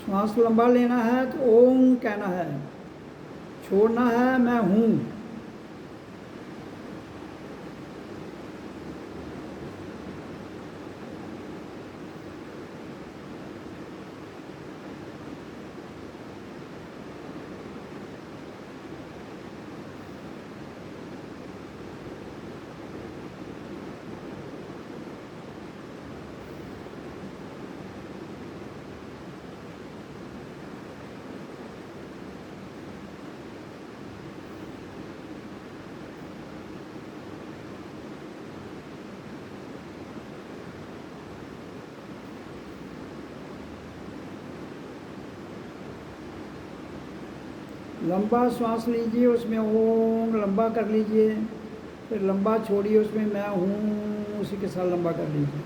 श्वास लंबा लेना है तो ओम कहना है, छोड़ना है मैं हूँ। लंबा श्वास लीजिए, उसमें ओम लंबा कर लीजिए, फिर लंबा छोड़िए, उसमें मैं हूँ उसी के साथ लंबा कर लीजिए।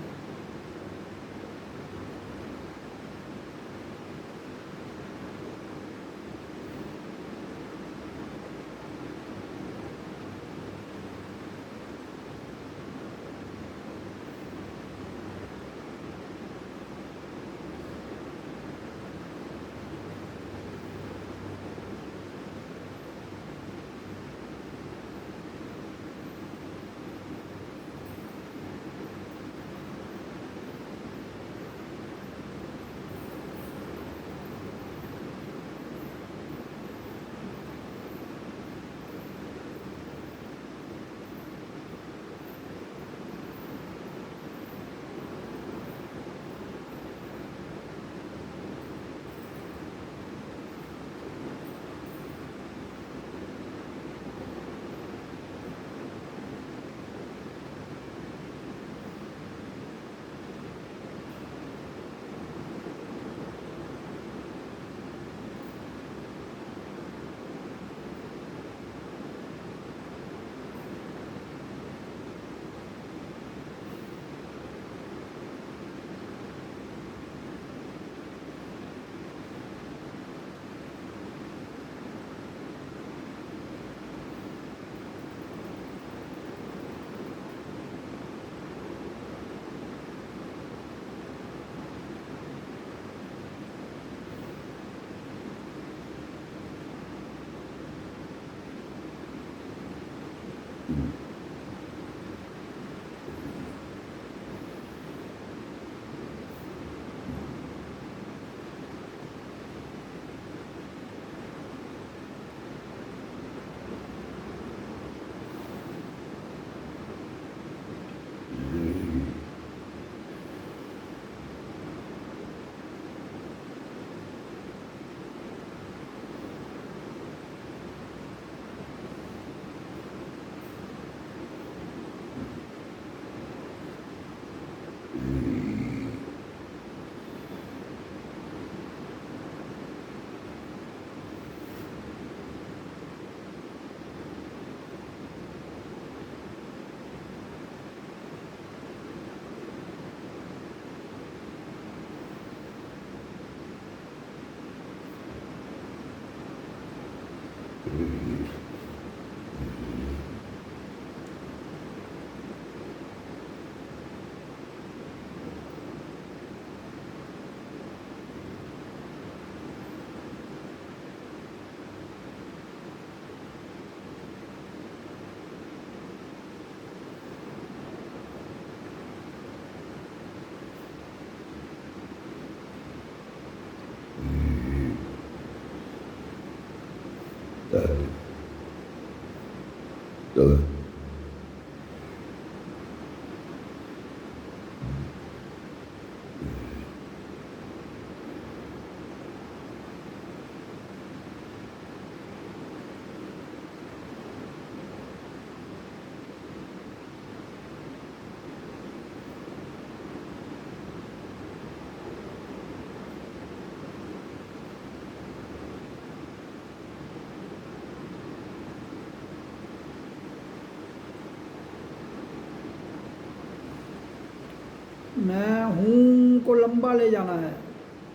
मैं हूँ को लंबा ले जाना है,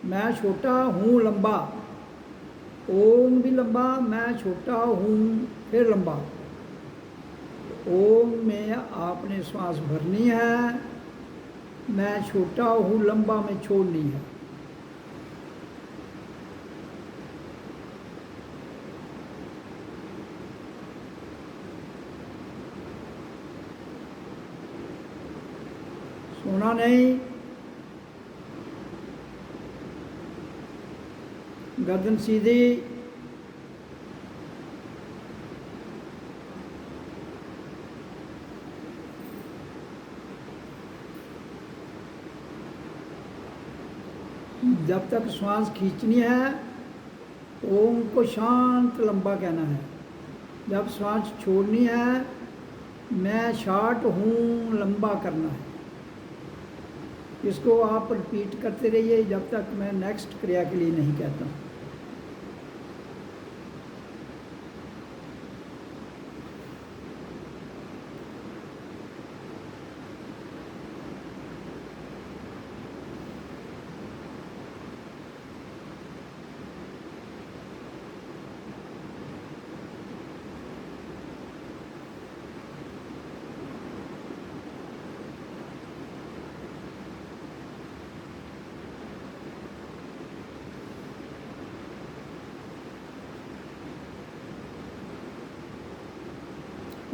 मैं छोटा हूँ लंबा, ओम भी लंबा, मैं छोटा हूँ फिर लंबा। ओम में आपने श्वास भरनी है, मैं छोटा हूँ लंबा में छोड़नी है। सोना नहीं, गर्दन सीधी, जब तक श्वास खींचनी है ओम को शांत लंबा कहना है। जब श्वास छोड़नी है मैं शार्ट हूँ लंबा करना है। इसको आप रिपीट करते रहिए जब तक मैं नेक्स्ट क्रिया के लिए नहीं कहता।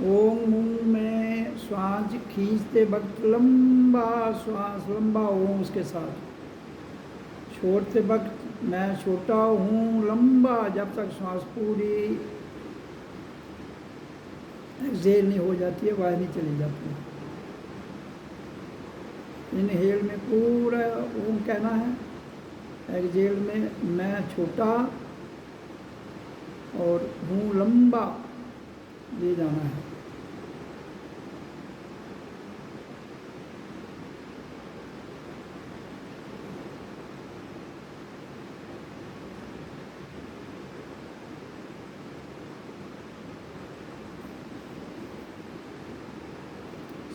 ओम मुंह में श्वास खींचते वक्त लंबा श्वास, लंबा ओम उसके साथ। छोड़ते वक्त मैं छोटा हूँ लंबा, जब तक श्वास पूरी एक्सहेल नहीं हो जाती है, बाहर नहीं चली जाती है। इनहेल में पूरा ओम कहना है, एक्सहेल में मैं छोटा और हूँ लंबा ले जाना है।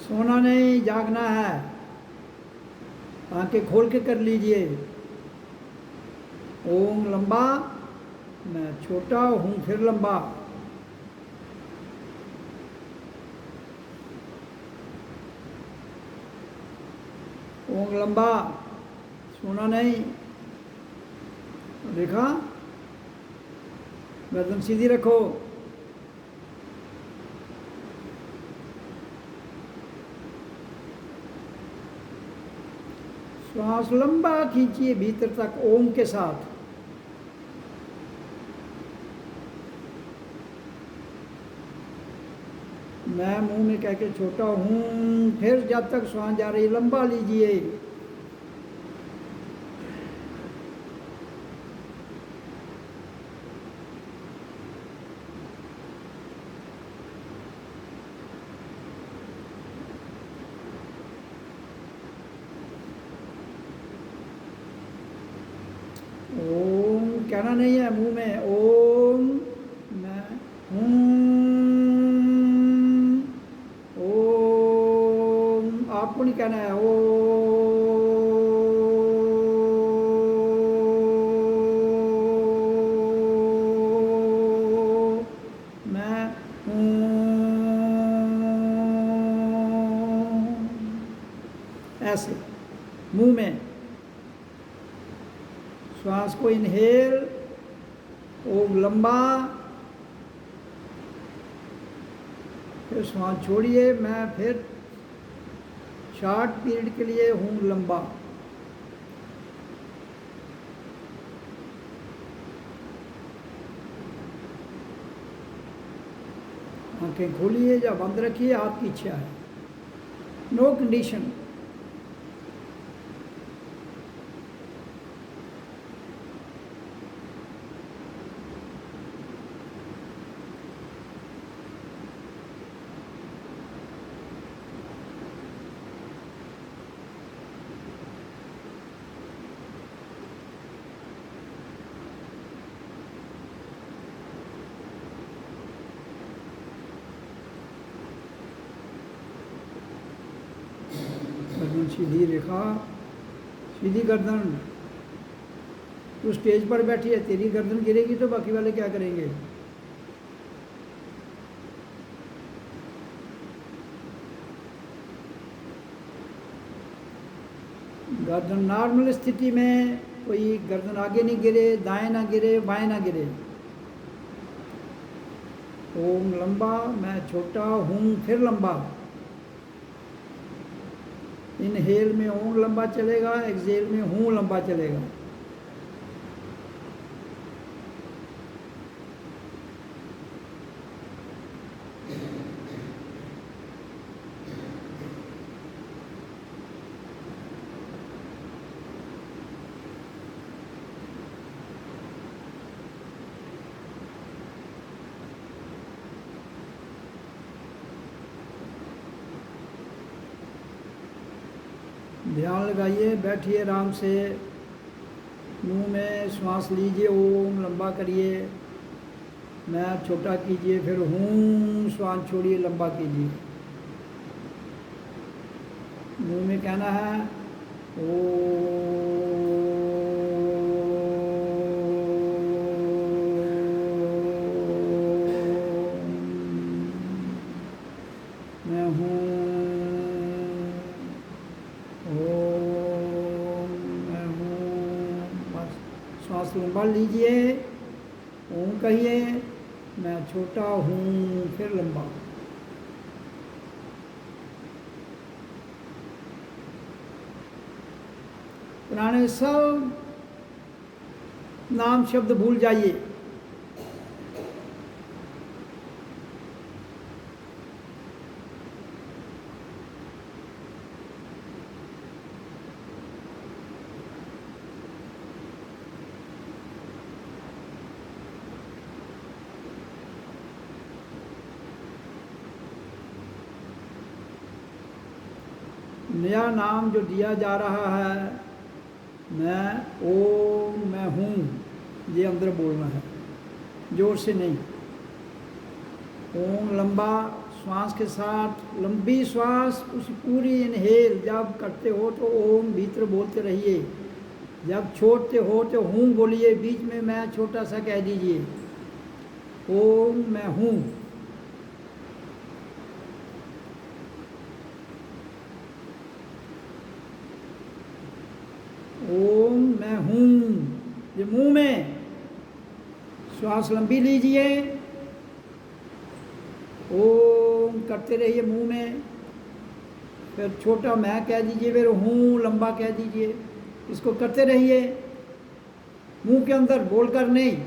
सोना नहीं, जागना है। आंखें खोल के कर लीजिए। ओम लंबा, मैं छोटा हूँ फिर लंबा। ओम लंबा, सोना नहीं। देखा, गर्दन सीधी रखो। श्वास लंबा खींचिए भीतर तक ओम के साथ। मैं मुंह में कह के छोटा हूँ, फिर जब तक श्वास जा रही लंबा लीजिए। ओम कहना नहीं है मुंह में, ओम मैं हूँ। ओम आपको नहीं कहना है, ओ मैं हूँ। ऐसे मुंह में श्वास को इनहेल, ओम लंबा, फिर श्वास छोड़िए। मैं फिर शॉर्ट पीरियड के लिए हूँ लंबा। आंखें खोलिए या बंद रखिए, आपकी इच्छा है। No condition. गर्दन सीधी रेखा, सीधी गर्दन। तू स्टेज पर बैठी है, तेरी गर्दन गिरेगी तो बाकी वाले क्या करेंगे? गर्दन नॉर्मल स्थिति में कोई गर्दन आगे नहीं गिरे, दाएं ना गिरे, बाएं ना गिरे। ओम लंबा, मैं छोटा हूँ फिर लंबा। इनहेल में ओम लंबा चलेगा, एक्सहेल में हूँ लंबा चलेगा। ध्यान लगाइए, बैठिए आराम से, मुंह में श्वास लीजिए, ओम लंबा करिए, मैं छोटा कीजिए, फिर हूँ श्वास छोड़िए, लंबा कीजिए। मुंह में कहना है ओ, मैं हूँ, ओम मैं हूँ। बस श्वास लंबा लीजिए, ओम कहिए, मैं छोटा हूँ, फिर लंबा। पुराने सब नाम शब्द भूल जाइए। नया नाम जो दिया जा रहा है, मैं ओम मैं हूँ, ये अंदर बोलना है, जोर से नहीं। ओम लंबा श्वास के साथ, लंबी श्वास, उस पूरी इनहेल जब करते हो तो ओम भीतर बोलते रहिए, जब छोड़ते हो तो हूँ बोलिए, बीच में मैं छोटा सा कह दीजिए, ओम मैं हूँ। ओम मैं हूँ, ये मुंह में श्वास लंबी लीजिए, ओम करते रहिए मुंह में, फिर छोटा मैं कह दीजिए, फिर हूँ लंबा कह दीजिए। इसको करते रहिए मुंह के अंदर, बोलकर नहीं।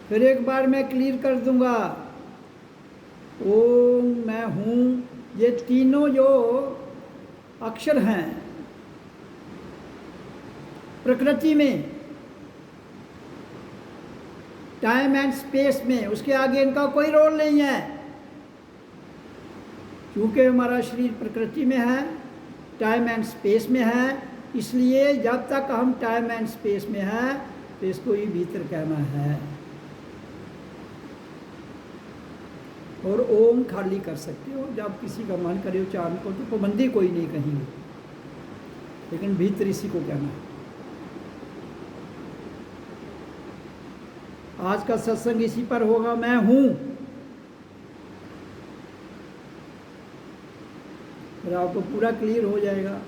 फिर एक बार मैं क्लियर कर दूंगा, ओम मैं हूँ, ये तीनों जो अक्षर हैं प्रकृति में, टाइम एंड स्पेस में, उसके आगे इनका कोई रोल नहीं है। क्योंकि हमारा शरीर प्रकृति में है, टाइम एंड स्पेस में है, इसलिए जब तक हम टाइम एंड स्पेस में हैं तो इसको ही भीतर कहना है। और ओम खाली कर सकते हो, जब किसी का मन करे उच्चारण को, तो पाबंदी कोई नहीं कहेंगे, लेकिन भीतर इसी को कहना है। आज का सत्संग इसी पर होगा, मैं हूँ। फिर आपको पूरा क्लियर हो जाएगा।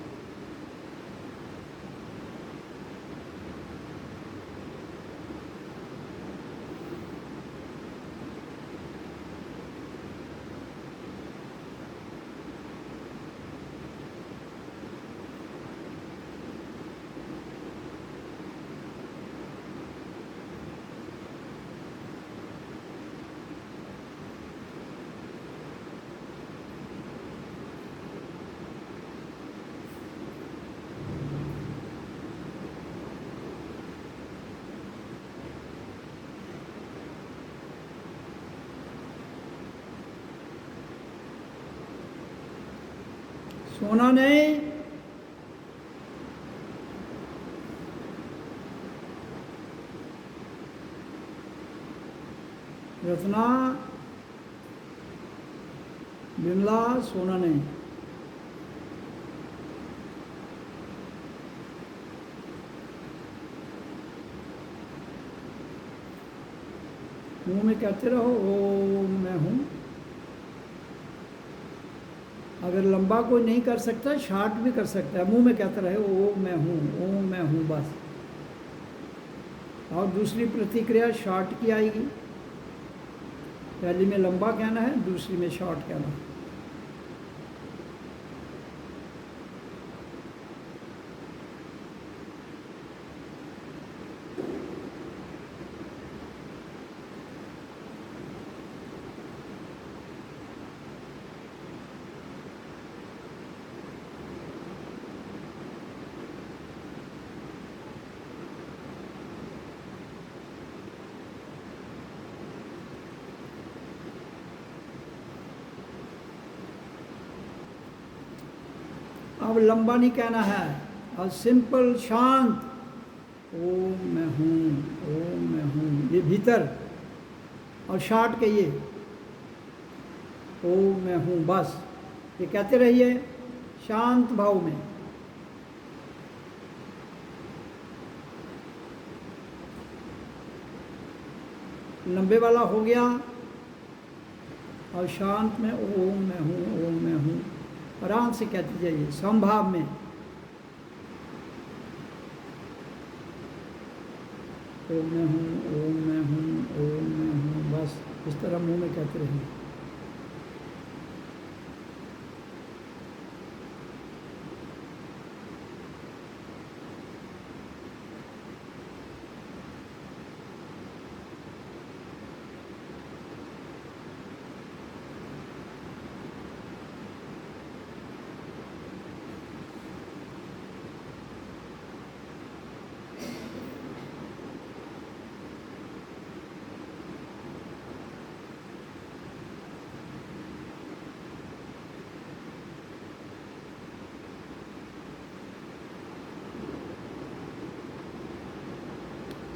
सोना नहीं, रत्ना बिमला, सोना नहीं। मुंह में कहते रहो, ओम मैं हूँ। अगर लंबा कोई नहीं कर सकता, शॉर्ट भी कर सकता है, मुंह में कहता रहे ओ मैं हूँ, ओ मैं हूँ, बस। और दूसरी प्रतिक्रिया शॉर्ट की आएगी। पहली में लंबा कहना है, दूसरी में शॉर्ट कहना है। अब लंबा नहीं कहना है, और सिंपल शांत ओम मैं हूँ, ओम मैं हूँ, ये भीतर। और शॉर्ट कहिए ओम मैं हूँ, बस। ये कहते रहिए शांत भाव में। लंबे वाला हो गया, और शांत में ओम मैं हूँ, ओम मैं हूँ, आराम से कहते जाइए समभाव में। ओम मैं हूँ, ओम मैं हूँ, ओम मैं हूँ, बस इस तरह मुंह में कहते रहिए।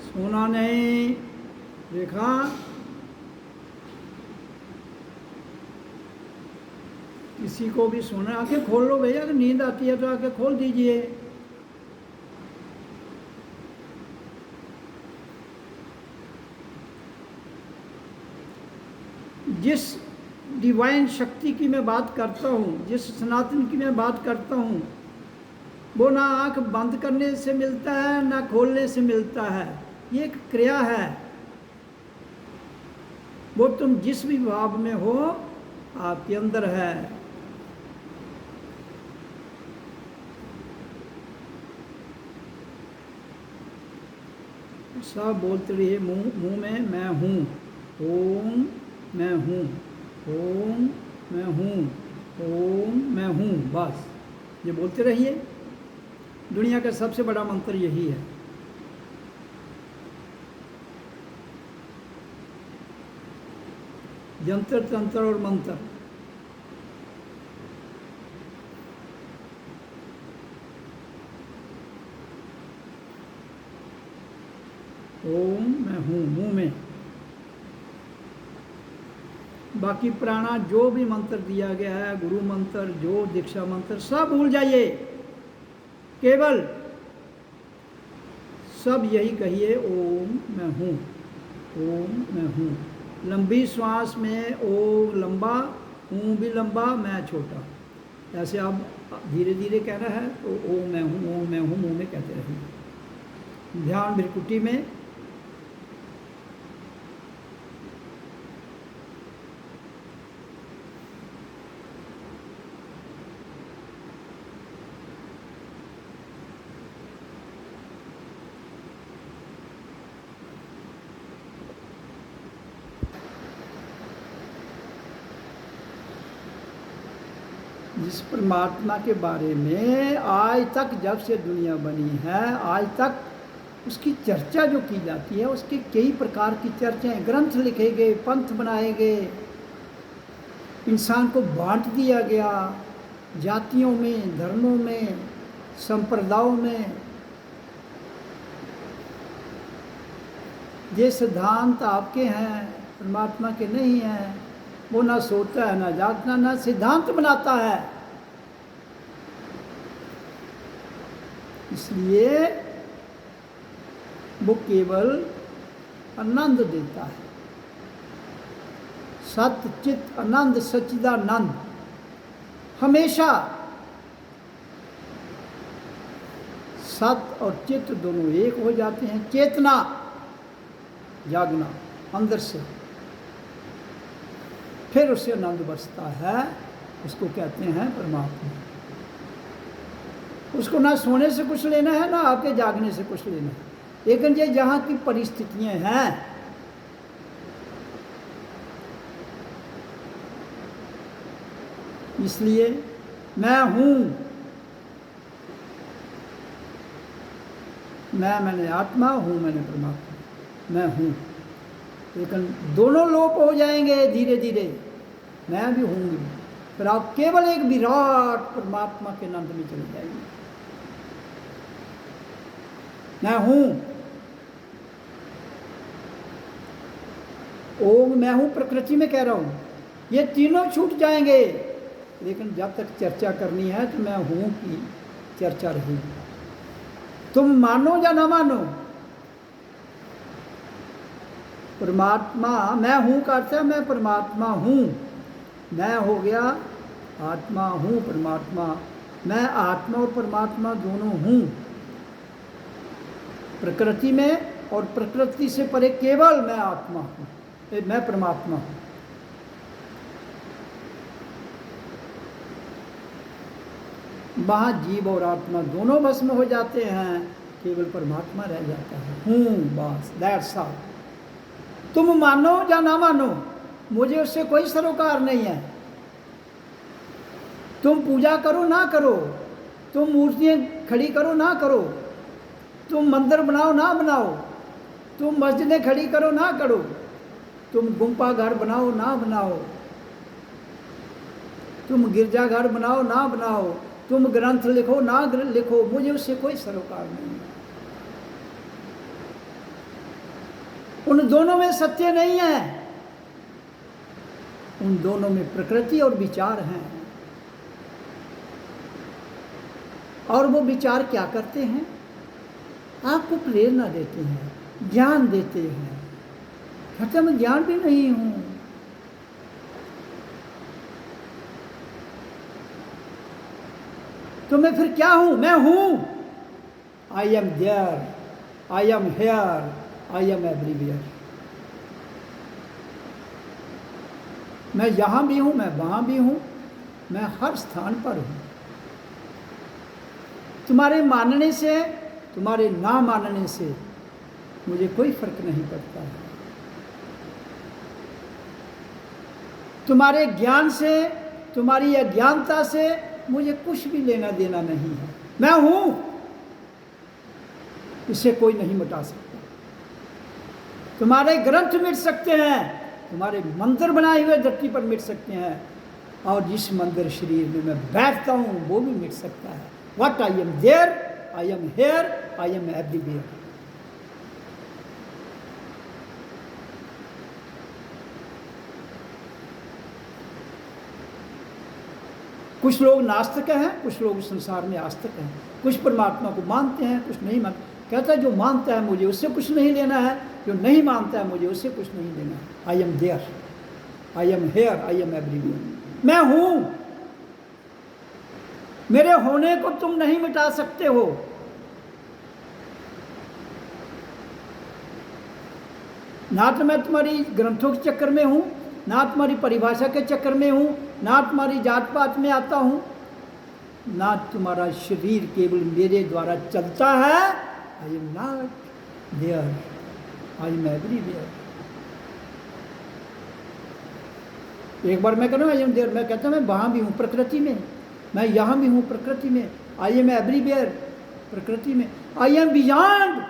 सोना नहीं, देखा? किसी को भी सोना, आंखें खोल लो भैया, अगर नींद आती है तो आंखें खोल दीजिए। जिस डिवाइन शक्ति की मैं बात करता हूँ, जिस सनातन की मैं बात करता हूँ, वो ना आंख बंद करने से मिलता है ना खोलने से मिलता है। ये एक क्रिया है। वो तुम जिस भी भाव में हो आपके अंदर है। सब बोलते रहिए मुंह में मैं हूँ, ओम मैं हूँ, ओम मैं हूँ, ओम मैं हूँ, बस ये बोलते रहिए। दुनिया का सबसे बड़ा मंत्र यही है। यंत्र तंत्र और मंत्र, ओम मैं हूँ मुंह में। बाकी प्राणा जो भी मंत्र दिया गया है, गुरु मंत्र, जो दीक्षा मंत्र, सब भूल जाइए। केवल सब यही कहिए ओम मैं हूँ, ओम मैं हूँ। लंबी श्वास में ओ लंबा, हूँ भी लंबा, मैं छोटा। ऐसे आप धीरे धीरे कहना है तो ओ मैं हूँ, ओ मैं हूँ मुँह में कहते रहिए। ध्यान भ्रिकुटी में। जिस परमात्मा के बारे में आज तक, जब से दुनिया बनी है आज तक, उसकी चर्चा जो की जाती है, उसके कई प्रकार की चर्चाएं, ग्रंथ लिखे गए, पंथ बनाए गए, इंसान को बांट दिया गया जातियों में, धर्मों में, संप्रदायों में। ये सिद्धांत आपके हैं, परमात्मा के नहीं हैं। वो ना सोता है, ना जागता, ना सिद्धांत बनाता है। इसलिए वो केवल आनंद देता है। सत चित आनंद, सच्चिदानंद। हमेशा सत और चित्त दोनों एक हो जाते हैं। चेतना, जागना अंदर से, फिर उससे आनंद बरसता है, उसको कहते हैं परमात्मा। उसको ना सोने से कुछ लेना है, ना आपके जागने से कुछ लेना है, लेकिन ये जहाँ की परिस्थितियां हैं, इसलिए मैं हूँ, मैंने आत्मा हूँ, मैंने परमात्मा, मैं हूँ। लेकिन दोनों लोप हो जाएंगे धीरे धीरे, मैं भी हूँगी, फिर आप केवल एक विराट परमात्मा के आनंद में चले जाएंगे। मैं हूँ, ओम मैं हूँ प्रकृति में कह रहा हूँ, ये तीनों छूट जाएंगे। लेकिन जब तक चर्चा करनी है तो मैं हूँ की चर्चा रहेगी। तुम मानो या ना मानो, परमात्मा मैं हूँ का अर्थ है मैं परमात्मा हूँ। मैं हो गया आत्मा हूँ परमात्मा, मैं आत्मा और परमात्मा दोनों हूँ, प्रकृति में और प्रकृति से परे केवल मैं आत्मा हूँ, मैं परमात्मा हूँ। वहाँ जीव और आत्मा दोनों भस्म हो जाते हैं, केवल परमात्मा रह जाता है। हूँ बस, दैट्स ऑल। तुम मानो या ना मानो, मुझे उससे कोई सरोकार नहीं है। तुम पूजा करो ना करो, तुम मूर्तियाँ खड़ी करो ना करो, तुम मंदिर बनाओ ना बनाओ, तुम मस्जिदें खड़ी करो ना करो, तुम गुम्पा घर बनाओ ना बनाओ, तुम गिरजाघर बनाओ ना बनाओ, तुम ग्रंथ लिखो ना लिखो, मुझे उससे कोई सरोकार नहीं है। उन दोनों में सत्य नहीं है, उन दोनों में प्रकृति और विचार हैं। और वो विचार क्या करते हैं? आपको प्रेरणा देते हैं, ज्ञान देते हैं। कहते मैं ज्ञान भी नहीं हूं, तो मैं फिर क्या हूं? मैं हूं, I am there, I am here, I am everywhere. मैं यहां भी हूं, मैं वहां भी हूं, मैं हर स्थान पर हूं। तुम्हारे मानने से, तुम्हारे ना मानने से मुझे कोई फर्क नहीं पड़ता है। तुम्हारे ज्ञान से, तुम्हारी अज्ञानता से मुझे कुछ भी लेना देना नहीं है। मैं हूं, इसे कोई नहीं मिटा सकता। तुम्हारे ग्रंथ मिट सकते हैं, तुम्हारे मंदिर बनाए हुए धरती पर मिट सकते हैं, और जिस मंदिर शरीर में मैं बैठता हूं वो भी मिट सकता है। What I am there, I am here, I am everywhere. कुछ लोग नास्तिक हैं, कुछ लोग संसार में आस्तिक हैं, कुछ परमात्मा को मानते हैं, कुछ नहीं मानते। कहता है जो मानता है मुझे उससे कुछ नहीं लेना है, जो नहीं मानता है मुझे उससे कुछ नहीं लेना है। I am there, I am here, I am everywhere. मैं हूं, मेरे होने को तुम नहीं मिटा सकते हो। ना तो मैं तुम्हारी ग्रंथों के चक्कर में हूं, ना तुम्हारी परिभाषा के चक्कर में हूं, ना तुम्हारी जात पात में आता हूं, ना तुम्हारा शरीर केवल मेरे द्वारा चलता है। I am not there, I am everywhere. एक बार मैं कहूँ आई एम देयर, मैं कहता हूँ मैं वहां भी हूँ प्रकृति में, मैं यहाँ भी हूँ प्रकृति में। आई एम एवरीवेयर, प्रकृति में। I am beyond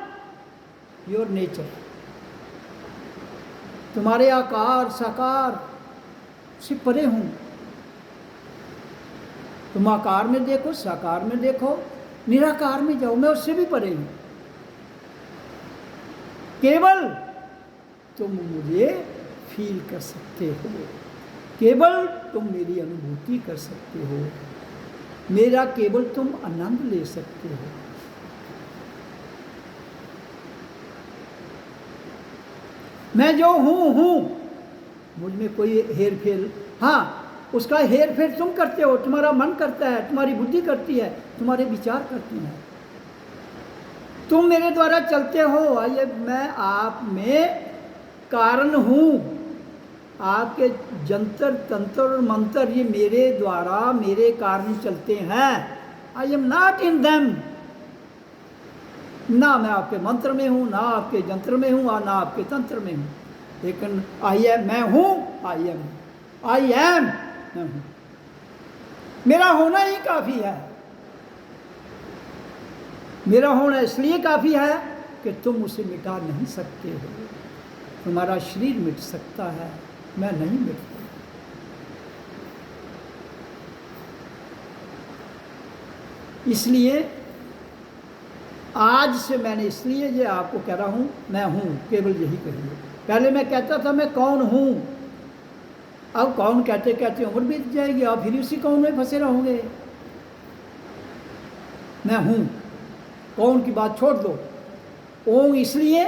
your nature, तुम्हारे आकार साकार से परे हूँ। तुम आकार में देखो, साकार में देखो, निराकार में जाओ, मैं उससे भी परे हूँ। केवल तुम मुझे फील कर सकते हो, केवल तुम मेरी अनुभूति कर सकते हो, मेरा केवल तुम आनंद ले सकते हो। मैं जो हूं, मुझ में कोई हेर फेर, हाँ उसका हेर फेर तुम करते हो, तुम्हारा मन करता है, तुम्हारी बुद्धि करती है, तुम्हारे विचार करती हैं। तुम मेरे द्वारा चलते हो, आइए मैं आप में कारण हूँ। आपके जंतर तंत्र और मंत्र ये मेरे द्वारा, मेरे कारण चलते हैं। I am not in them. ना मैं आपके मंत्र में हूँ, ना आपके जंत्र में हूँ, और ना आपके तंत्र में हूँ, लेकिन आई एम, मैं हूँ, आई एम, मैं हूँ। मेरा होना ही काफ़ी है। मेरा होना इसलिए काफ़ी है कि तुम उसे मिटा नहीं सकते हो। तुम्हारा शरीर मिट सकता है, मैं नहीं मिटता। इसलिए आज से मैंने इसलिए ये आपको कह रहा हूँ, मैं हूँ, केवल यही कहिए। पहले मैं कहता था मैं कौन हूँ, अब कौन कहते कहते उम्र बीत जाएगी, आप फिर उसी कौन में फंसे रहोगे। मैं हूँ, कौन की बात छोड़ दो। ओम इसलिए,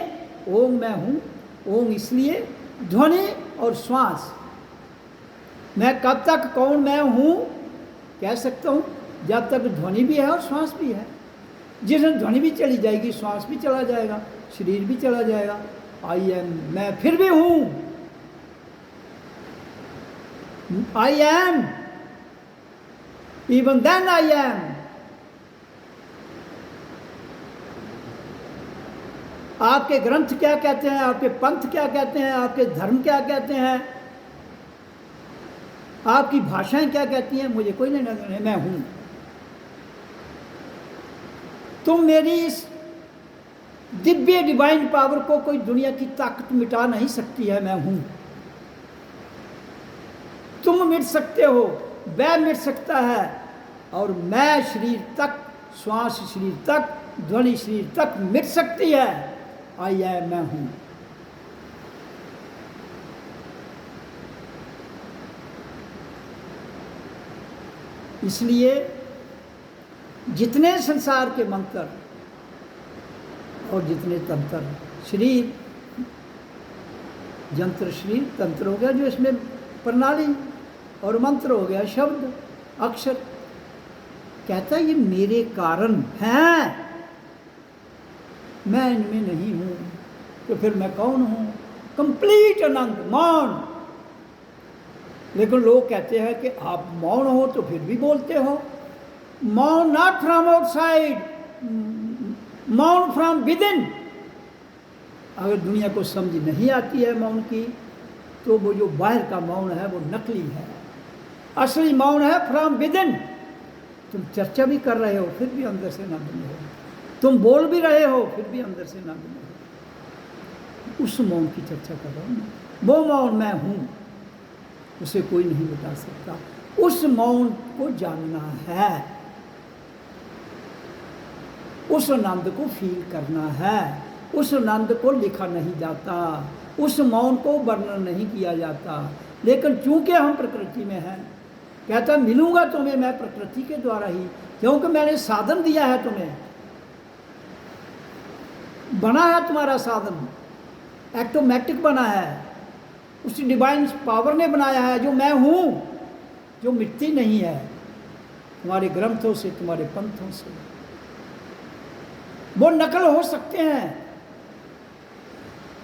ओम मैं हूँ, ओम इसलिए ध्वनि और श्वास। मैं कब तक कौन मैं हूँ कह सकता हूँ, जब तक ध्वनि भी है और श्वास भी है। जिस दिन ध्वनि भी चली जाएगी, श्वास भी चला जाएगा, शरीर भी चला जाएगा। आई एम, मैं फिर भी हूँ। I am, even then I am. आपके ग्रंथ क्या कहते हैं, आपके पंथ क्या कहते हैं, आपके धर्म क्या कहते हैं, आपकी भाषाएं क्या कहती हैं, मुझे कोई नहीं, मैं हूं। तुम मेरी इस दिव्य डिवाइन पावर को कोई दुनिया की ताकत मिटा नहीं सकती है। मैं हूं। तुम मिट सकते हो, वह मिट सकता है, और मैं शरीर तक, श्वास शरीर तक, ध्वनि शरीर तक मिट सकती है। आई एम, मैं हूं। इसलिए जितने संसार के मंत्र और जितने तंत्र, शरीर यंत्र, शरीर तंत्र हो गया जो इसमें प्रणाली, और मंत्र हो गया शब्द, अक्षर। कहता है ये मेरे कारण हैं, मैं इनमें नहीं हूं। तो फिर मैं कौन हूं? कंप्लीट आनंद, मौन। लेकिन लोग कहते हैं कि आप मौन हो तो फिर भी बोलते हो। मौन नॉट फ्रॉम आउटसाइड, मौन फ्रॉम विद इन। अगर दुनिया को समझ नहीं आती है मौन की, तो वो जो बाहर का मौन है वो नकली है। असली मौन है फ्रॉम विद इन। तुम चर्चा भी कर रहे हो फिर भी अंदर से आनंद में हो, तुम बोल भी रहे हो फिर भी अंदर से आनंद में हो। उस मौन की चर्चा कर रहा हूँ। वो मौन मैं हूँ, उसे कोई नहीं बता सकता। उस मौन को जानना है, उस आनंद को फील करना है। उस आनंद को लिखा नहीं जाता, उस मौन को वर्णन नहीं किया जाता। लेकिन चूंकि हम प्रकृति में हैं, कहता मिलूंगा तुम्हें मैं प्रकृति के द्वारा ही, क्योंकि मैंने साधन दिया है तुम्हें, बना है तुम्हारा साधन, ऑटोमेटिक बना है, उस डिवाइन पावर ने बनाया है, जो मैं हूं, जो मिटती नहीं है तुम्हारे ग्रंथों से, तुम्हारे पंथों से। वो नकल हो सकते हैं,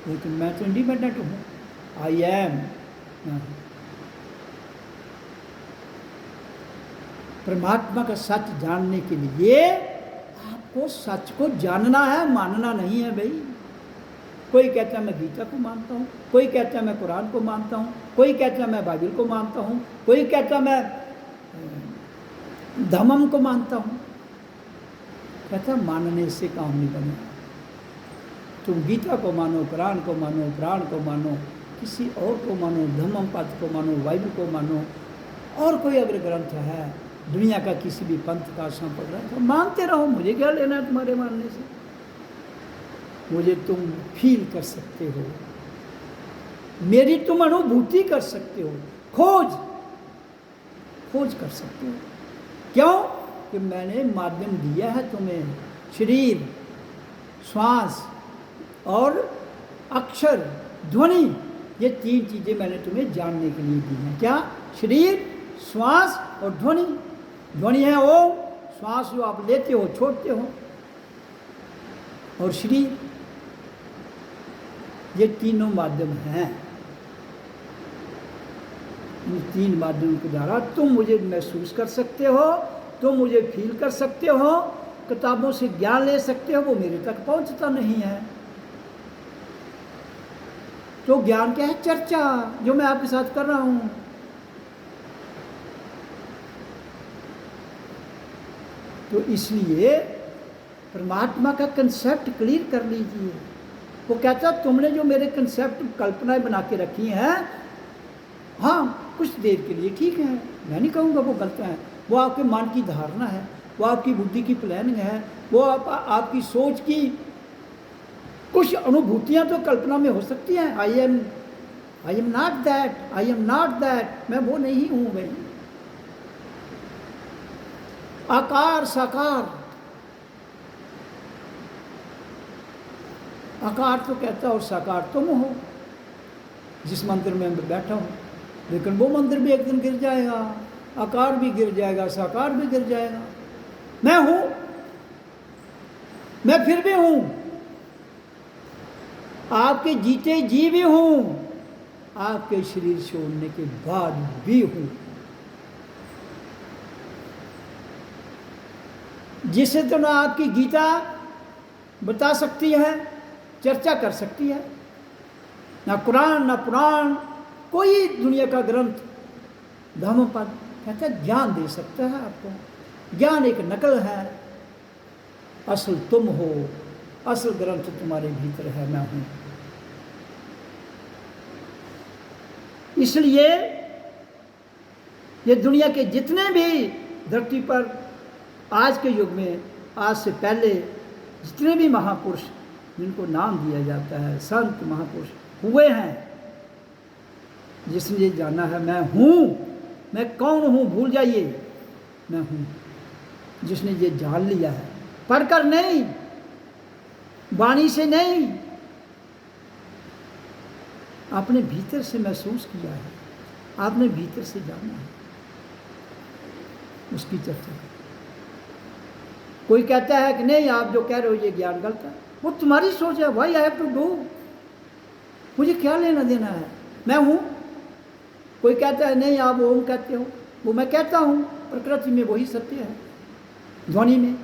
लेकिन मैं तो इंडिपेंडेंट हूं। I M. परमात्मा का सच जानने के लिए आपको सच को जानना है, मानना नहीं है भाई। कोई कहता है मैं गीता को मानता हूँ, कोई कहता है मैं कुरान को मानता हूँ, कोई कहता है मैं बाइबल को मानता हूँ, कोई कहता है मैं धम्म को मानता हूँ। कहता मानने से काम नहीं बनेगा। तुम गीता को मानो, कुरान को मानो, पुराण को मानो, किसी और को मानो, धम्म पद को मानो, बाइबल को मानो, और कोई अगर ग्रंथ है दुनिया का किसी भी पंथ का संपर्क ग्रंथ, मानते रहो, मुझे क्या लेना है तुम्हारे मानने से। मुझे तुम फील कर सकते हो, मेरी तुम अनुभूति कर सकते हो, खोज कर सकते हो। क्यों? कि मैंने माध्यम दिया है तुम्हें, शरीर, श्वास और अक्षर, ध्वनि, ये तीन चीज़ें मैंने तुम्हें जानने के लिए दी हैं। क्या? शरीर, श्वास और ध्वनि। ध्वनि है ओम, श्वास जो आप लेते हो छोड़ते हो, और शरीर। ये तीनों माध्यम हैं। इन तीन माध्यमों के द्वारा तुम मुझे महसूस कर सकते हो, तुम मुझे फील कर सकते हो, किताबों से ज्ञान ले सकते हो, वो मेरे तक पहुंचता नहीं है। तो ज्ञान क्या है? चर्चा, जो मैं आपके साथ कर रहा हूं। तो इसलिए परमात्मा का कंसेप्ट क्लियर कर लीजिए। वो कहता तुमने जो मेरे कंसेप्ट कल्पनाएं बना के रखी हैं, हाँ कुछ देर के लिए ठीक है, मैं नहीं कहूँगा वो गलत है, वो आपके मन की धारणा है, वो आपकी बुद्धि की प्लानिंग है, वो आपकी सोच की कुछ अनुभूतियाँ तो कल्पना में हो सकती हैं। I am not that, I am not that, मैं वो नहीं हूँ भाई। आकार साकार, आकार तो कहता और साकार तुम हो। जिस मंदिर में मैं बैठा हूँ, लेकिन वो मंदिर भी एक दिन गिर जाएगा, आकार भी गिर जाएगा, साकार भी गिर जाएगा। मैं हूँ, मैं फिर भी हूँ, आपके जीते जी भी हूँ, आपके शरीर छोड़ने के बाद भी हूँ। जिसे तो ना आपकी गीता बता सकती है, चर्चा कर सकती है, ना कुरान ना पुराण, कोई दुनिया का ग्रंथ धम्मपद कहता है ज्ञान दे सकता है आपको। ज्ञान एक नकल है, असल तुम हो, असल ग्रंथ तुम्हारे भीतर है, मैं हूं। इसलिए ये दुनिया के जितने भी धरती पर आज के युग में, आज से पहले जितने भी महापुरुष जिनको नाम दिया जाता है, संत महापुरुष हुए हैं, जिसने ये जाना है मैं हूँ, मैं कौन हूँ भूल जाइए, मैं हूँ, जिसने ये जान लिया है, पढ़कर नहीं, वाणी से नहीं, आपने भीतर से महसूस किया है, आपने भीतर से जाना है, उसकी चर्चा करें। कोई कहता है कि नहीं आप जो कह रहे हो ये ज्ञान गलत है, वो तुम्हारी सोच है, why I have to do, मुझे क्या लेना देना है, मैं हूँ। कोई कहता है नहीं आप ओम कहते हो, वो मैं कहता हूँ, प्रकृति में वही सत्य है, ध्वनि में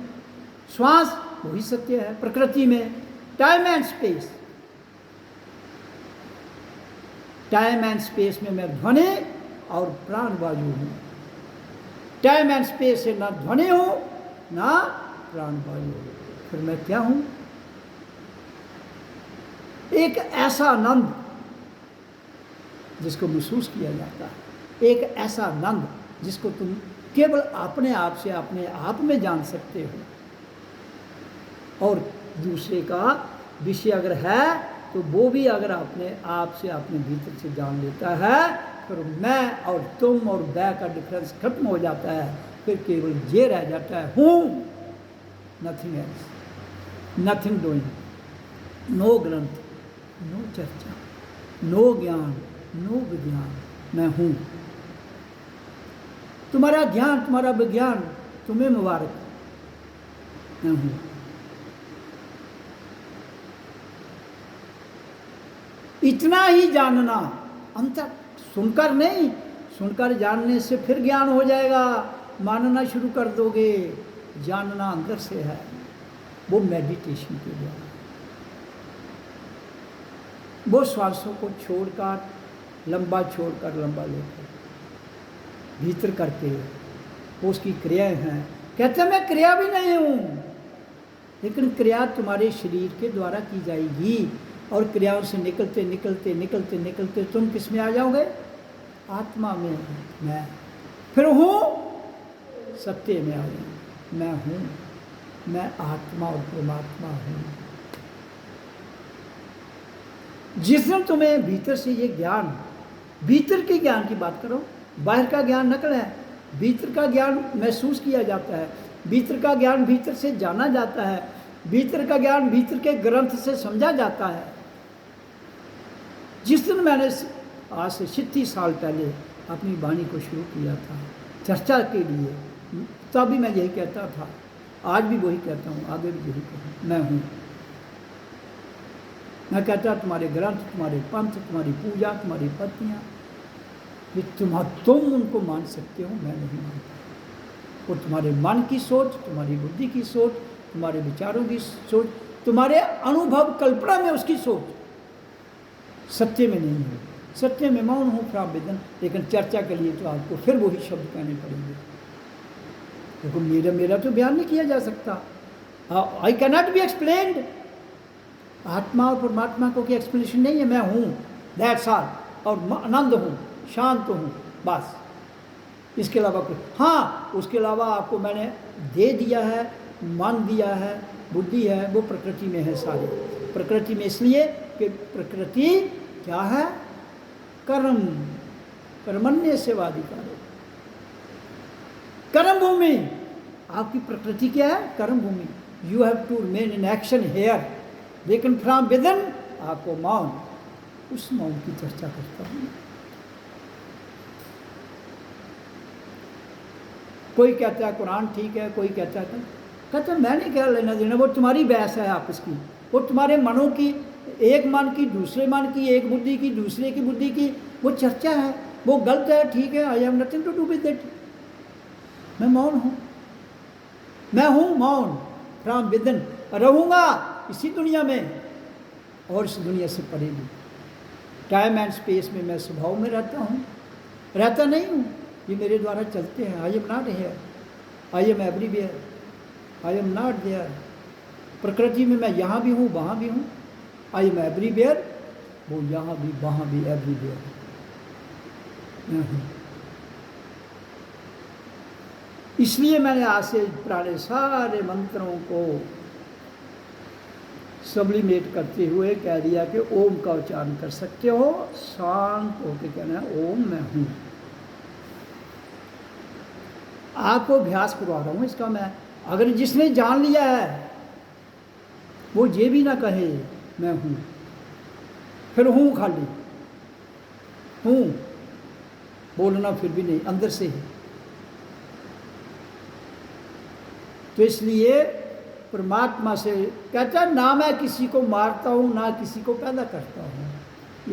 श्वास वही सत्य है, प्रकृति में time and space, time and space में मैं ध्वनि और प्राण वायु हूँ। टाइम एंड स्पेस से ना ध्वनि हूँ ना प्राण वायु, फिर मैं क्या हूँ? एक ऐसा आनंद जिसको महसूस किया जाता है, एक ऐसा आनंद जिसको तुम केवल अपने आप से अपने आप में जान सकते हो, और दूसरे का विषय अगर है तो वो भी अगर अपने आप से अपने भीतर से जान लेता है, फिर मैं और तुम और मैं का डिफरेंस खत्म हो जाता है, फिर केवल ये रह जाता है हूँ, nothing else, nothing doing, no ग्रंथ, नो चर्चा, नो ज्ञान, नो विज्ञान, मैं हूँ। तुम्हारा ज्ञान तुम्हारा विज्ञान तुम्हें मुबारक, मैं हूँ। इतना ही जानना, अंतर सुनकर नहीं, सुनकर जानने से फिर ज्ञान हो जाएगा, मानना शुरू कर दोगे, जानना अंदर से है, वो मेडिटेशन के द्वारा, वो श्वासों को छोड़कर लंबा, छोड़कर लंबा लेकर भीतर करके, वो उसकी क्रियाएं हैं। कहते मैं क्रिया भी नहीं हूँ, लेकिन क्रिया तुम्हारे शरीर के द्वारा की जाएगी, और क्रियाओं से निकलते निकलते निकलते निकलते तुम किस में आ जाओगे? आत्मा में, मैं फिर हूँ, सत्य में आ जाऊँ, मैं हूँ, मैं आत्मा और परमात्मा हूँ। जिस दिन तुम्हें भीतर से ये ज्ञान, भीतर के ज्ञान की बात करो, बाहर का ज्ञान नकल है, भीतर का ज्ञान महसूस किया जाता है, भीतर का ज्ञान भीतर से जाना जाता है, भीतर का ज्ञान भीतर के ग्रंथ से समझा जाता है। जिस दिन मैंने आज से 36 साल पहले अपनी वाणी को शुरू किया था चर्चा के लिए, तभी मैं यही कहता था, आज भी वही कहता हूँ, आगे भी यही कहूँ, मैं हूँ। मैं कहता तुम्हारे ग्रंथ, तुम्हारे पंथ, तुम्हारी पूजा, तुम्हारी पत्नियाँ, ये तुम उनको मान सकते हो, मैं नहीं मानता। वो तुम्हारे मन की सोच, तुम्हारी बुद्धि की सोच, तुम्हारे विचारों की सोच, तुम्हारे अनुभव कल्पना में उसकी सोच, सत्य में नहीं है। सत्य में मौन हूँ प्राविधन, लेकिन चर्चा के लिए तो आपको फिर वही शब्द कहने पड़ेंगे, देखो मेरा तो बयान नहीं किया जा सकता। I can not be explained. आत्मा और परमात्मा को कोई एक्सप्लेनेशन नहीं है, मैं हूँ, दैट्स ऑल, और आनंद हूँ, शांत हूँ, बस, इसके अलावा कुछ। हाँ, उसके अलावा आपको मैंने दे दिया है, मन दिया है, बुद्धि है, वो प्रकृति में है सारी। प्रकृति में इसलिए कि प्रकृति क्या है? कर्म, कर्मण्य सेवाधिकारी, कर्म भूमि। आपकी प्रकृति क्या है? कर्म भूमि। You have to remain in action here, लेकिन फ्रॉम विदिन आपको मौन, उस मौन की चर्चा करता हूँ। कोई कहता है कुरान ठीक है, कोई कहता है मैंने क्या लेना देना, वो तुम्हारी बहस है आपस की, वो तुम्हारे मनों की, एक मन की दूसरे मन की, एक बुद्धि की दूसरे की बुद्धि की, वो चर्चा है, वो गलत है, ठीक है, I have nothing to do with it. मैं मौन हूँ, मैं हूँ मौन, फ्रॉम विदिन, रहूँगा इसी दुनिया में और इस दुनिया से परे भी। टाइम एंड स्पेस में मैं स्वभाव में रहता हूँ, रहता नहीं हूँ, ये मेरे द्वारा चलते हैं। I am not here, I am everywhere, I am not there. प्रकृति में मैं यहाँ भी हूँ, वहाँ भी हूँ, आई एम एवरीवेयर, वो यहाँ भी, वहाँ भी, एवरीवेयर मैं हूँ। इसलिए मैंने आज से पुराने सारे मंत्रों को सब्लिमेट करते हुए कह दिया कि ओम का उच्चारण कर सकते हो, शांत होकर कहना है ओम मैं हूँ। आपको अभ्यास करवा रहा हूँ इसका मैं। अगर जिसने जान लिया है वो ये भी ना कहे मैं हूँ, फिर हूँ खाली हूँ, बोलना फिर भी नहीं, अंदर से ही। तो इसलिए परमात्मा से कहता है ना मैं किसी को मारता हूँ ना किसी को पैदा करता हूँ,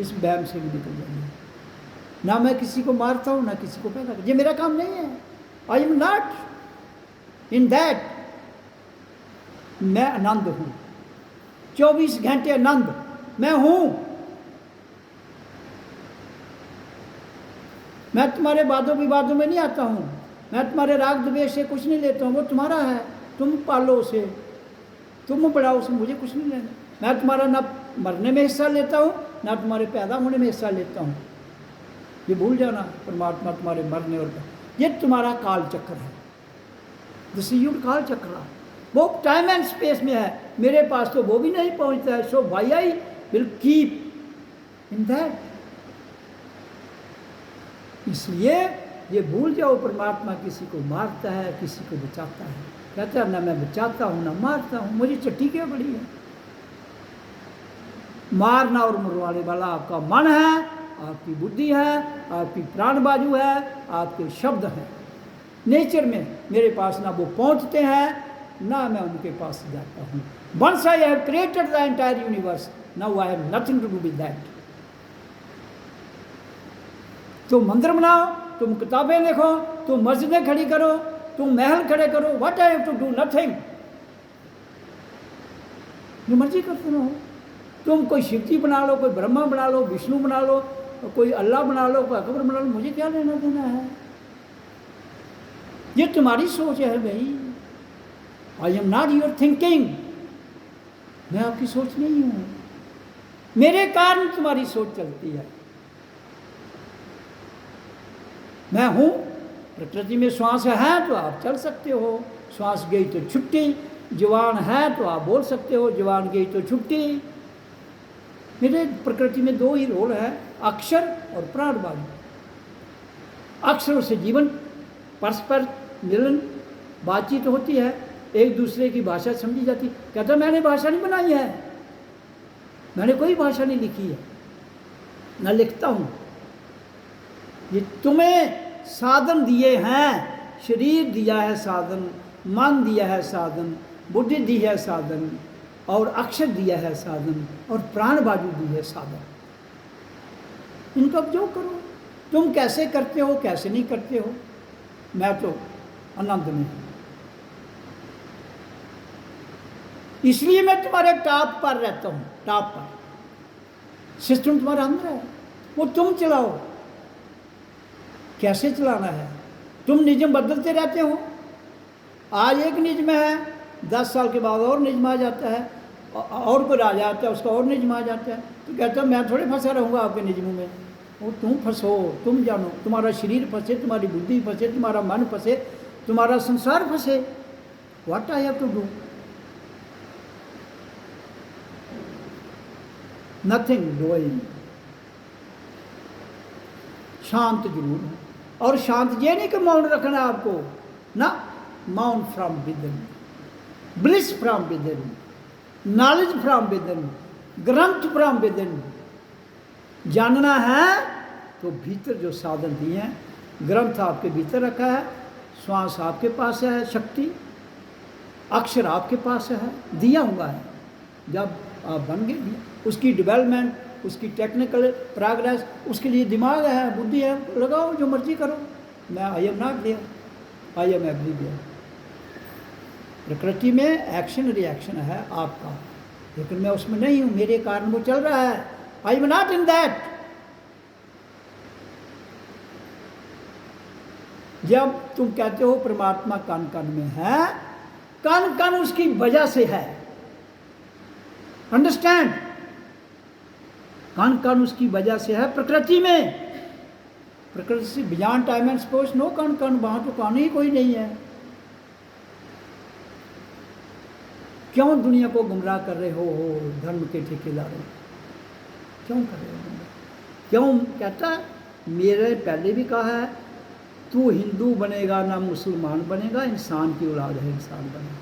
इस वहम से भी निकल जाइए। ना मैं किसी को मारता हूँ ना किसी को पैदा करता, ये मेरा काम नहीं है। I am not in that. मैं आनंद हूँ, 24 घंटे आनंद मैं हूँ। मैं तुम्हारे वादों विवादों में नहीं आता हूँ, मैं तुम्हारे राग द्वेष से कुछ नहीं लेता हूँ, वो तुम्हारा है, तुम पालो उसे, तुम बढ़ाओ उसे, मुझे कुछ नहीं लेना। मैं तुम्हारा ना मरने में हिस्सा लेता हूँ ना तुम्हारे पैदा होने में हिस्सा लेता हूँ, ये भूल जाना। परमात्मा तुम्हारे मरने और ये तुम्हारा काल चक्र है, दिस इज योर काल चक्र। वो टाइम एंड स्पेस में है, मेरे पास तो वो भी नहीं पहुँचता है। So why I will keep in that. इसलिए ये भूल जाओ परमात्मा किसी को मारता है किसी को बचाता है। कहता है ना मैं बचाता हूँ ना मारता हूँ, मुझे चट्टी क्या बड़ी है। मारना और मरवाने वाला आपका मन है, आपकी बुद्धि है, आपकी प्राण बाजू है, आपके शब्द हैं। नेचर में मेरे पास ना वो पहुँचते हैं ना मैं उनके पास जाता हूँ। Once I have created the entire universe, now I have nothing to do with that. तुम मंदिर बनाओ, तुम किताबें लिखो, तुम मस्जिदें खड़ी करो, तुम महल खड़े करो, what I have to do? Nothing. जो मर्जी करते रहो। तुम कोई शिवजी बना लो, कोई ब्रह्मा बना लो, विष्णु बना लो, कोई अल्लाह बना लो, कोई अकबर बना लो, मुझे क्या लेना देना है? ये तुम्हारी सोच है भाई। आई एम नॉट योर थिंकिंग। मैं आपकी सोच नहीं हूं, मेरे कारण तुम्हारी सोच चलती है। मैं हूं। प्रकृति में श्वास है तो आप चल सकते हो, श्वास गई तो छुट्टी। जवान है तो आप बोल सकते हो, जवान गई तो छुट्टी। मेरे प्रकृति में दो ही रोल है, अक्षर और प्राणवायु। अक्षरों से जीवन, परस्पर मिलन, बातचीत होती है, एक दूसरे की भाषा समझी जाती। कहता मैंने भाषा नहीं बनाई है, मैंने कोई भाषा नहीं लिखी है, ना लिखता हूँ। ये तुम्हें साधन दिए हैं, शरीर दिया है साधन, मन दिया है साधन, बुद्धि दी है साधन, और अक्षर दिया है साधन, और प्राण बाजू दी है साधन। इनका उपयोग करो। तुम कैसे करते हो कैसे नहीं करते हो, मैं तो आनंद में हूं। इसलिए मैं तुम्हारे टॉप पर रहता हूं, टॉप पर। सिस्टम तुम्हारा अंदर है, वो तुम चलाओ। कैसे चलाना है? तुम नियम बदलते रहते हो। आज एक नियम है, 10 साल के बाद और नियम आ जाता है, और कोई आ जाता है, उसका और नियम आ जाता है। तो कहता है मैं थोड़े फंसा रहूँगा आपके नियमों में। वो तुम फंसो, तुम जानो। तुम्हारा शरीर फंसे, तुम्हारी बुद्धि फंसे, तुम्हारा मन फंसे, तुम्हारा संसार फंसे। What I have to do? Nothing doing. शांत जरूर है, और शांत ये नहीं कि मौन रखना आपको ना, मौन from within, bliss from within, knowledge from within, ग्रंथ फ्रॉम विदिन। जानना है तो भीतर जो साधन दिए हैं, ग्रंथ आपके भीतर रखा है, श्वास आपके पास है, शक्ति अक्षर आपके पास है, दिया हुआ है। जब आप बन गए, उसकी डेवलपमेंट, उसकी टेक्निकल प्रोग्रेस, उसके लिए दिमाग है, बुद्धि है, लगाओ जो मर्जी करो। मैं I am not there, I am everywhere. प्रकृति में एक्शन रिएक्शन है आपका, लेकिन मैं उसमें नहीं हूँ, मेरे कारण वो चल रहा है। I am not in that. जब तुम कहते हो परमात्मा कण कण में है, कण कण उसकी वजह से है। अंडरस्टैंड? कण कण उसकी वजह से है प्रकृति में। प्रकृति से beyond time and space no कण कण, वहां तो कण ही कोई नहीं है। क्यों दुनिया को गुमराह कर रहे हो धर्म के ठेकेदारों? क्यों कर रहे हो? क्यों? कहता है मेरे पहले भी कहा है, तू हिंदू बनेगा ना मुसलमान बनेगा, इंसान की औलाद है, इंसान बनेगा।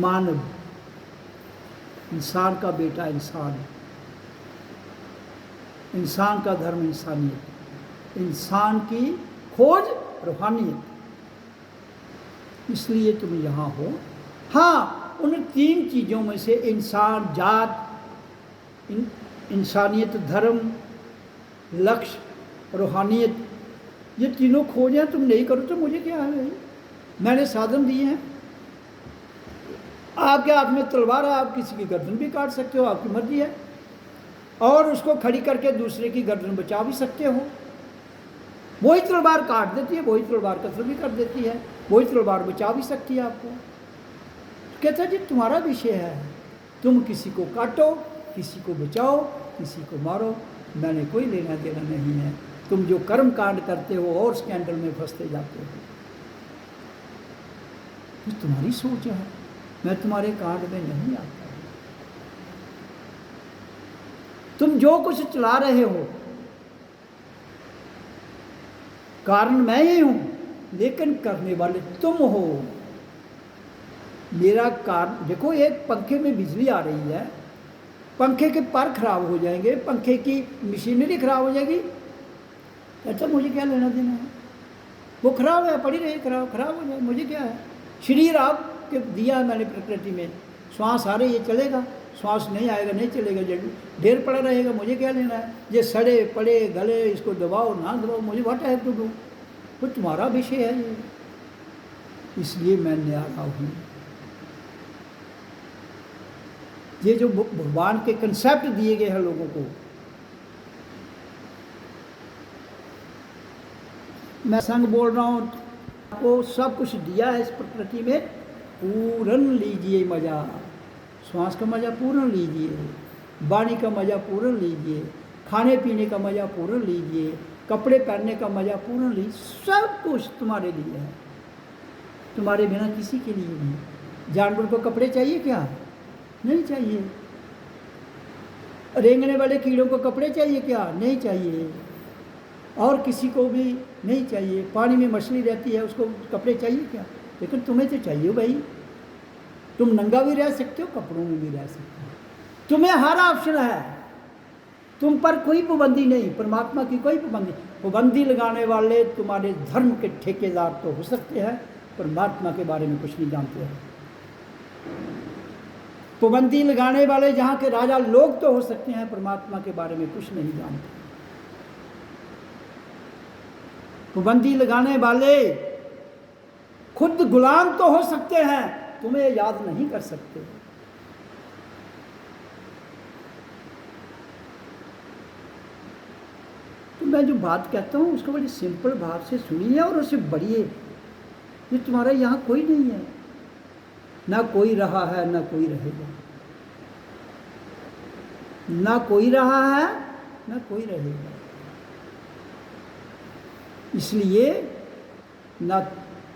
मानव, इंसान का बेटा इंसान, इंसान का धर्म इंसानियत, इंसान की खोज रूहानियत। इसलिए तुम यहाँ हो। हाँ, उन 3 चीज़ों में से इंसान, जात, इंसानियत, धर्म, लक्ष्य, रूहानियत, ये तीनों खोज हैं। तुम नहीं करो तो मुझे क्या है भाई? मैंने साधन दिए हैं। आपके हाथ में तलवार है, आप किसी की गर्दन भी काट सकते हो, आपकी मर्जी है, और उसको खड़ी करके दूसरे की गर्दन बचा भी सकते हो। वही तलवार काट देती है, वही तलवार कत्ल भी कर देती है, वही तलवार बचा भी सकती है आपको। तो कहता है जी तुम्हारा विषय है, तुम किसी को काटो, किसी को बचाओ, किसी को मारो, मैंने कोई लेना देना नहीं है। तुम जो कर्म कांड करते हो और स्कैंडल में फंसते जाते हो, तो तुम्हारी सोच है, मैं तुम्हारे कांड में नहीं आता। तुम जो कुछ चला रहे हो, कारण मैं ही हूं, लेकिन करने वाले तुम हो। मेरा कारण देखो, एक पंखे में बिजली आ रही है, पंखे के पर खराब हो जाएंगे, पंखे की मशीनरी खराब हो जाएगी, अच्छा मुझे क्या लेना देना है? वो खराब है, पड़ी रही, खराब हो जाए, मुझे क्या है? शरीर आपके दिया है मैंने प्रकृति में, श्वास आ रही है, चलेगा, श्वास नहीं आएगा नहीं चलेगा, ढेर पड़ा रहेगा, मुझे क्या लेना है? ये सड़े पड़े गले, इसको दबाओ ना दबाओ, मुझे व्हाट हैव टू डू? वो तुम्हारा विषय है ये। इसलिए मैं न्यारा हूँ। ये जो भगवान के कंसेप्ट दिए गए हैं लोगों को, मैं संग बोल रहा हूँ, आपको सब कुछ दिया है इस प्रकृति में, पूर्ण लीजिए मजा। श्वास का मजा पूर्ण लीजिए, वाणी का मजा पूर्ण लीजिए, खाने पीने का मजा पूर्ण लीजिए, कपड़े पहनने का मजा पूर्ण लीजिए। सब कुछ तुम्हारे लिए है, तुम्हारे बिना किसी के लिए नहीं। जानवर को कपड़े चाहिए क्या? नहीं चाहिए। रेंगने वाले कीड़ों को कपड़े चाहिए क्या? नहीं चाहिए। और किसी को भी नहीं चाहिए। पानी में मछली रहती है, उसको कपड़े चाहिए क्या? लेकिन तुम्हें तो चाहिए भाई। तुम नंगा भी रह सकते हो, कपड़ों में भी रह सकते हो, तुम्हें हर ऑप्शन है। तुम पर कोई पाबंदी नहीं, परमात्मा की कोई पाबंदी। पाबंदी लगाने वाले तुम्हारे धर्म के ठेकेदार तो हो सकते हैं, परमात्मा के बारे में कुछ नहीं जानते हैं। पाबंदी लगाने वाले जहाँ के राजा लोग तो हो सकते हैं, परमात्मा के बारे में कुछ नहीं जानते। पाबंदी लगाने वाले खुद गुलाम तो हो सकते हैं, तुम्हें याद नहीं कर सकते। तो मैं जो बात कहता हूँ उसको बड़ी सिंपल भाव से सुनिए और उसे बढ़िए। ये तुम्हारा यहाँ कोई नहीं है, ना कोई रहा है ना कोई रहेगा, ना कोई रहा है ना कोई रहेगा। इसलिए ना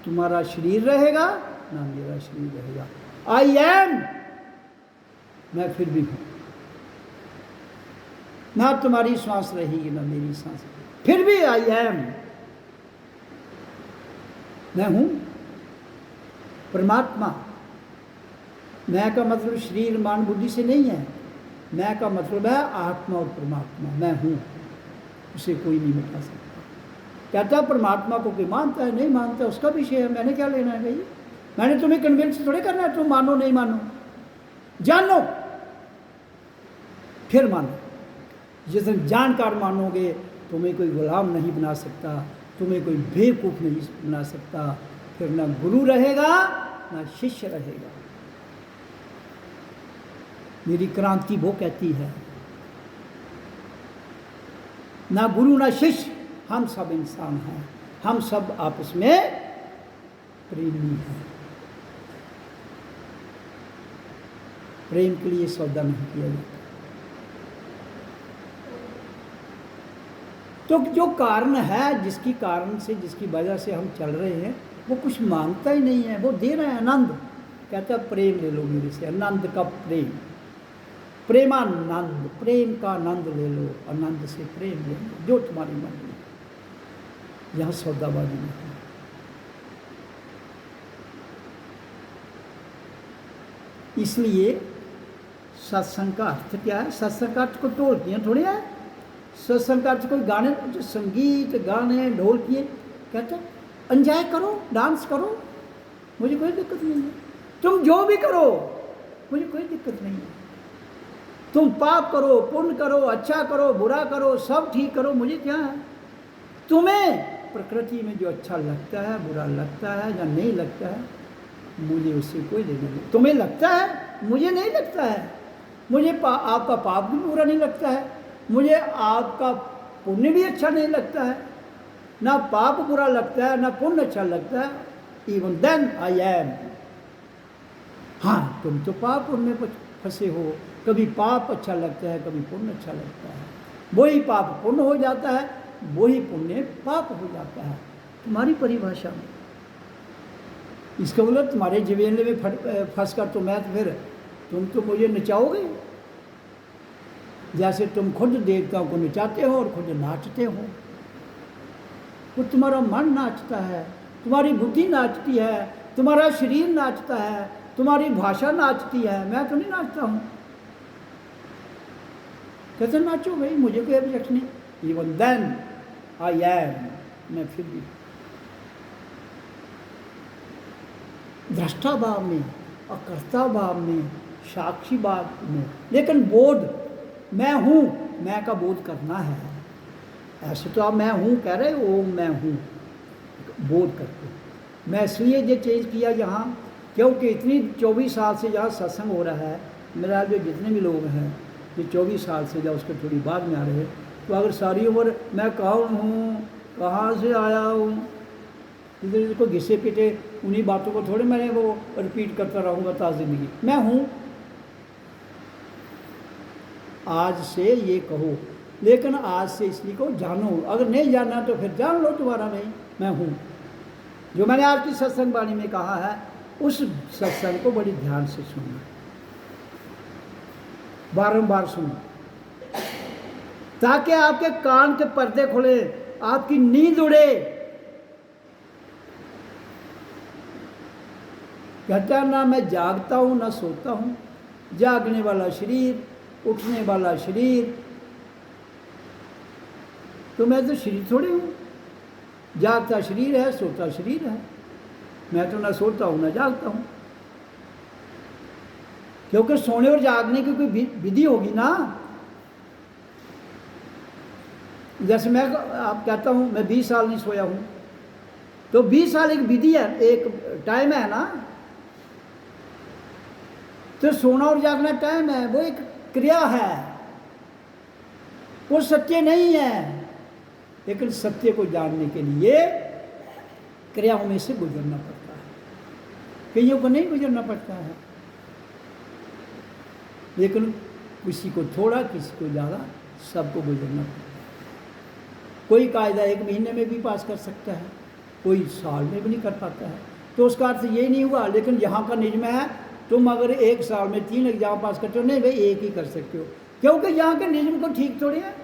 तुम्हारा शरीर रहेगा ना मेरा शरीर रहेगा। आई एम, मैं फिर भी हूं। ना तुम्हारी सांस रहेगी ना मेरी सांस, फिर भी आई एम, मैं हूं परमात्मा। मैं का मतलब शरीर मान बुद्धि से नहीं है, मैं का मतलब है आत्मा और परमात्मा। मैं हूं, उसे कोई नहीं मिटा सकता। कहता परमात्मा को कोई मानता है नहीं मानता उसका विषय है, मैंने क्या लेना है भाई। मैंने तुम्हें कन्विंस थोड़े करना है, तुम मानो नहीं मानो, जानो फिर मानो। जिस दिन जानकार मानोगे तुम्हें कोई गुलाम नहीं बना सकता, तुम्हें कोई बेवकूफ़ नहीं बना सकता। फिर ना गुरु रहेगा ना शिष्य रहेगा। मेरी क्रांति वो कहती है, ना गुरु ना शिष्य, हम सब इंसान हैं, हम सब आपस में प्रेमी हैं। प्रेम के लिए सौदा नहीं किया जाता। तो जो कारण है, जिसकी कारण से, जिसकी वजह से हम चल रहे हैं, वो कुछ मांगता ही नहीं है, वो दे रहा है आनंद। कहता है प्रेम ले लो मेरे से, आनंद का प्रेम, प्रेमानंद, प्रेम का आनंद ले लो, आनंद से प्रेम ले लो, जो तुम्हारी मन में। यहाँ सौदाबाजी नहीं। इसलिए सत्संग का अर्थ क्या है? सत्संग का अर्थ कोई ढोलकियाँ थोड़ी है। सत्संग का अर्थ कोई गाने, जो संगीत गाने ढोलकिए, कहते एंजॉय करो, डांस करो, मुझे कोई दिक्कत नहीं है। तुम जो भी करो मुझे कोई दिक्कत नहीं है। तुम पाप करो, पुण्य करो, अच्छा करो, बुरा करो, सब ठीक करो, मुझे क्या है। तुम्हें प्रकृति में जो अच्छा लगता है, बुरा लगता है या नहीं लगता है, मुझे उससे कोई लेना नहीं। तुम्हें लगता है, मुझे नहीं लगता है। मुझे आपका पाप भी बुरा नहीं लगता है, मुझे आपका पुण्य भी अच्छा नहीं लगता है। ना पाप बुरा लगता है ना पुण्य अच्छा लगता है। Even then I am. हाँ, तुम तो पाप पुण्य में फंसे हो, कभी पाप अच्छा लगता है कभी पुण्य अच्छा लगता है। वही पाप पुण्य हो जाता है, वही पुण्य पाप हो जाता है तुम्हारी परिभाषा में। इसका मतलब तुम्हारे जवेले में फंस कर तो मैं तो फिर तुम तो मुझे नचाओगे, जैसे तुम खुद देवताओं को नचाते हो और खुद नाचते हो। तो तुम्हारा मन नाचता है, तुम्हारी बुद्धि नाचती है, तुम्हारा शरीर नाचता है, तुम्हारी भाषा नाचती है, मैं तो नहीं नाचता हूँ। कैसे नाचो भाई, मुझे कोई ऑब्जेक्शन नहीं। इवन देन आई एम, मैं फिर भी दृष्टा भाव में, अकर्ता भाव में, साक्षी भाव में, लेकिन बोध, मैं हूँ, मैं का बोध करना है। ऐसे तो आप मैं हूँ कह रहे हो, मैं हूँ बोध करते। मैं इसलिए ये चेंज किया यहाँ, क्योंकि इतनी 24 साल से जहाँ सत्संग हो रहा है, मेरा जो जितने भी लोग हैं ये 24 साल से जहाँ उसके थोड़ी बाद में आ रहे हैं, तो अगर सारी उम्र मैं कौन हूँ, कहाँ से आया हूँ, इधर इधर को घिसे पीटे उन्हीं बातों को थोड़े मैंने वो रिपीट करता रहूँगा ताज़ जिंदगी। मैं हूँ, आज से ये कहो, लेकिन आज से इसलिए को जानो। अगर नहीं जानना तो फिर जान लो दोबारा नहीं, मैं हूँ। जो मैंने आज की सत्संग वाणी में कहा है, उस सत्संग को बड़ी ध्यान से सुनना, बारंबार सुनो, ताकि आपके कान के पर्दे खुले, आपकी नींद उड़े। कहता ना मैं जागता हूँ ना सोता हूँ, जागने वाला शरीर, उठने वाला शरीर, तो मैं तो शरीर थोड़े हूँ, जागता शरीर है, सोता शरीर है। मैं तो ना सोता हूँ ना जागता हूँ, क्योंकि सोने और जागने की कोई विधि होगी ना। जैसे मैं आप कहता हूँ मैं 20 साल नहीं सोया हूँ, तो 20 साल एक विधि है, एक टाइम है ना। तो सोना और जागना टाइम है, वो एक क्रिया है, वो सत्य नहीं है। लेकिन सत्य को जानने के लिए क्रियाओं में से गुजरना पड़ता है। कईयों को नहीं गुजरना पड़ता है, लेकिन किसी को थोड़ा, किसी को ज़्यादा, सबको गुजरना पड़ता है। कोई कायदा 1 महीने में भी पास कर सकता है, कोई साल में भी नहीं कर पाता है। तो उसका अर्थ ये नहीं हुआ, लेकिन यहाँ का नियम है, तुम अगर 1 साल में 3 एग्जाम पास करते हो, नहीं भाई 1 ही कर सकते हो, क्योंकि यहाँ के नियम को ठीक थोड़ी है।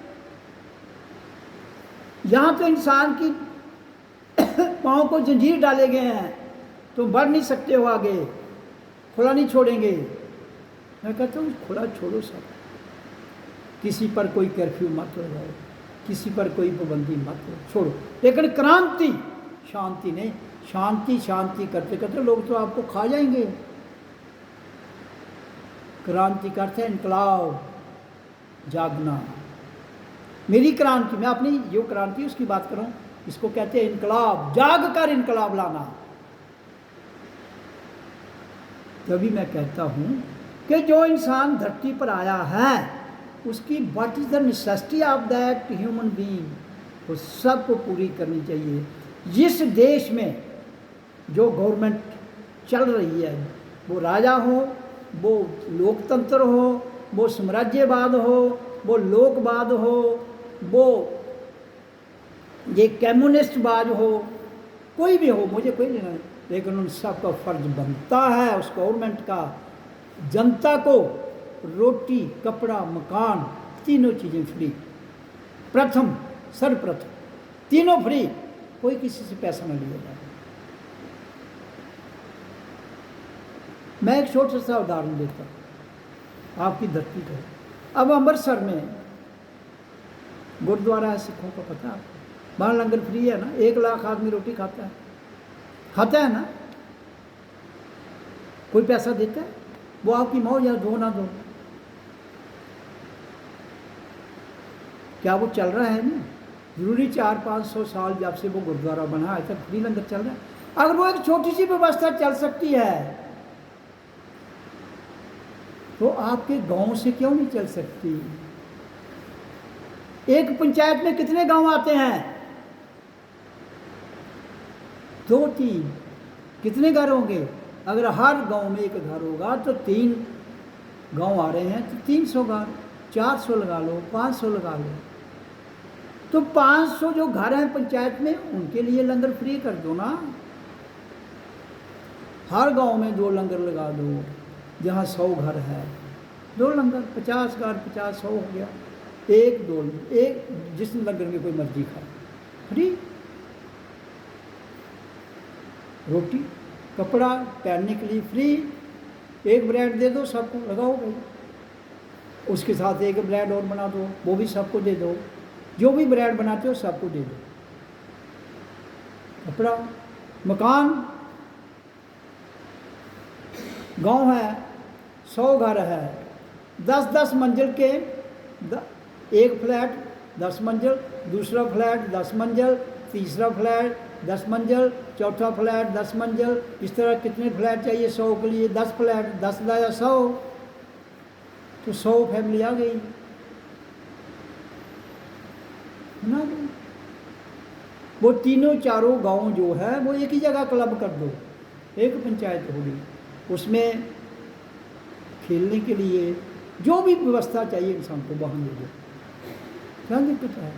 यहाँ तो इंसान की पाँव को जंजीर डाले गए हैं, तुम बढ़ नहीं सकते हो आगे, खुला नहीं छोड़ेंगे। मैं कहता हूँ खुला छोड़ो सब, किसी पर कोई कर्फ्यू मत लगाओ, किसी पर कोई पाबंदी मत छोड़ो, लेकिन क्रांति शांति नहीं। शांति शांति करते करते लोग तो आपको खा जाएंगे। क्रांति करते हैं इनकलाब, जागना। मेरी क्रांति, मैं अपनी जो क्रांति उसकी बात कर रहा हूँ, इसको कहते हैं इनकलाब, जाग कर इनकलाब लाना। तभी मैं कहता हूँ कि जो इंसान धरती पर आया है, उसकी what is the necessity of that human being, वो सबको पूरी करनी चाहिए। जिस देश में जो गवर्नमेंट चल रही है, वो राजा हो, वो लोकतंत्र हो, वो साम्राज्यवाद हो, वो लोकवाद हो, वो ये कम्युनिस्टवाद हो, कोई भी हो, मुझे कोई लेना नहीं, लेकिन उन सबका फर्ज बनता है उस गवर्नमेंट का, जनता को रोटी, कपड़ा, मकान, तीनों चीज़ें फ्री, प्रथम सर्वप्रथम तीनों फ्री, कोई किसी से पैसा न लिया जाए। मैं एक छोटा सा उदाहरण देता हूँ आपकी धरती को। अब अमृतसर में गुरुद्वारा है, सिखों को पता है, वहाँ लंगर फ्री है ना, 1 लाख आदमी रोटी खाता है ना, कोई पैसा देता है? वो आपकी मौज या दो ना दो, क्या वो चल रहा है ना? जरूरी 400-500 साल जब से वो गुरुद्वारा बना है तक फ्री लंगर चल रहा है। अगर वो एक छोटी सी व्यवस्था चल सकती है, तो आपके गांव से क्यों नहीं चल सकती? एक पंचायत में कितने गांव आते हैं? 2-3, कितने घर होंगे? अगर हर गांव में एक घर होगा तो 3 गांव आ रहे हैं तो 300 घर, 400 लगा लो, 500 लगा लो, तो 500 जो घर हैं पंचायत में, उनके लिए लंगर फ्री कर दो ना। हर गांव में 2 लंगर लगा दो, जहाँ 100 घर है 2 लंगर, 50 घर, 50-100 हो गया, 1-2 एक जिस लंगर में कोई मर्जी खाए, फ्री। रोटी, कपड़ा, पहनने के लिए फ्री, 1 ब्रेड दे दो सबको, लगाओ भाई, उसके साथ 1 ब्रेड और बना दो, वो भी सबको दे दो, जो भी ब्रेड बनाते हो सबको दे दो। कपड़ा, मकान, गांव है, 100 घर है, 10-10 मंजिल के, एक फ्लैट 10 मंजिल, दूसरा फ्लैट 10 मंजिल, तीसरा फ्लैट 10 मंजिल, चौथा फ्लैट 10 मंजिल, इस तरह कितने फ्लैट चाहिए 100 के लिए? 10 फ्लैट, 10 लाया 100, तो 100 फैमिली आ गई, बना दो। वो तीनों चारों गांव जो है वो एक ही जगह क्लब कर दो, एक पंचायत होगी, उसमें खेलने के लिए जो भी व्यवस्था चाहिए इंसान को वहाँ दे दो, क्या दिक्कत है?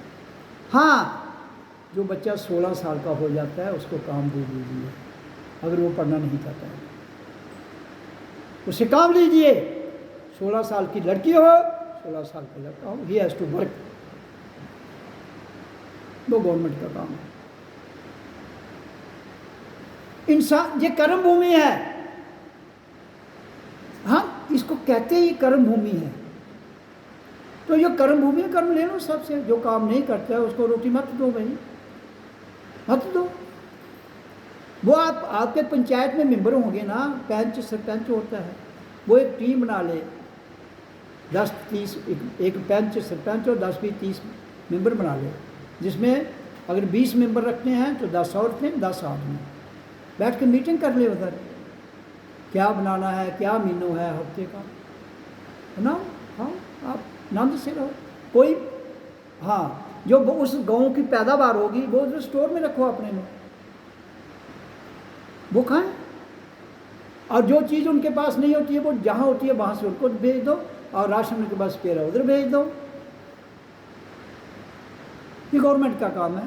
हाँ, जो बच्चा 16 साल का हो जाता है उसको काम दे दीजिए, अगर वो पढ़ना नहीं चाहता है उसे काम लीजिए। 16 साल की लड़की हो, 16 साल का लड़का हो, ही हैज़ टू वर्क, वो गवर्नमेंट का काम है। इंसान, ये कर्म भूमि है, हाँ इसको कहते ही कर्म भूमि है। तो ये कर्म भूमि कर्म ले लो सबसे, जो काम नहीं करता है उसको रोटी मत दो भाई, मत दो। वो आप आपके पंचायत में मेंबर होंगे ना, पंच सरपंच होता है, वो एक टीम बना ले, 10-30 एक पंच सरपंच और 10-20-30 मेंबर बना ले, जिसमें अगर 20 मेंबर रखने हैं तो 10 औरतें 10 आदमी, बैठ के मीटिंग कर ले उधर, क्या बनाना है, क्या मेनू है हफ्ते का, बनाओ, हाँ आप आनंद से रहो। कोई हाँ जो उस गांव की पैदावार होगी वो उधर स्टोर में रखो अपने में, वो खाएं। और जो चीज़ उनके पास नहीं होती है वो जहाँ होती है वहाँ से उनको भेज दो, और राशन उनके पास पेरा उधर भेज दो। ये गवर्नमेंट का काम है।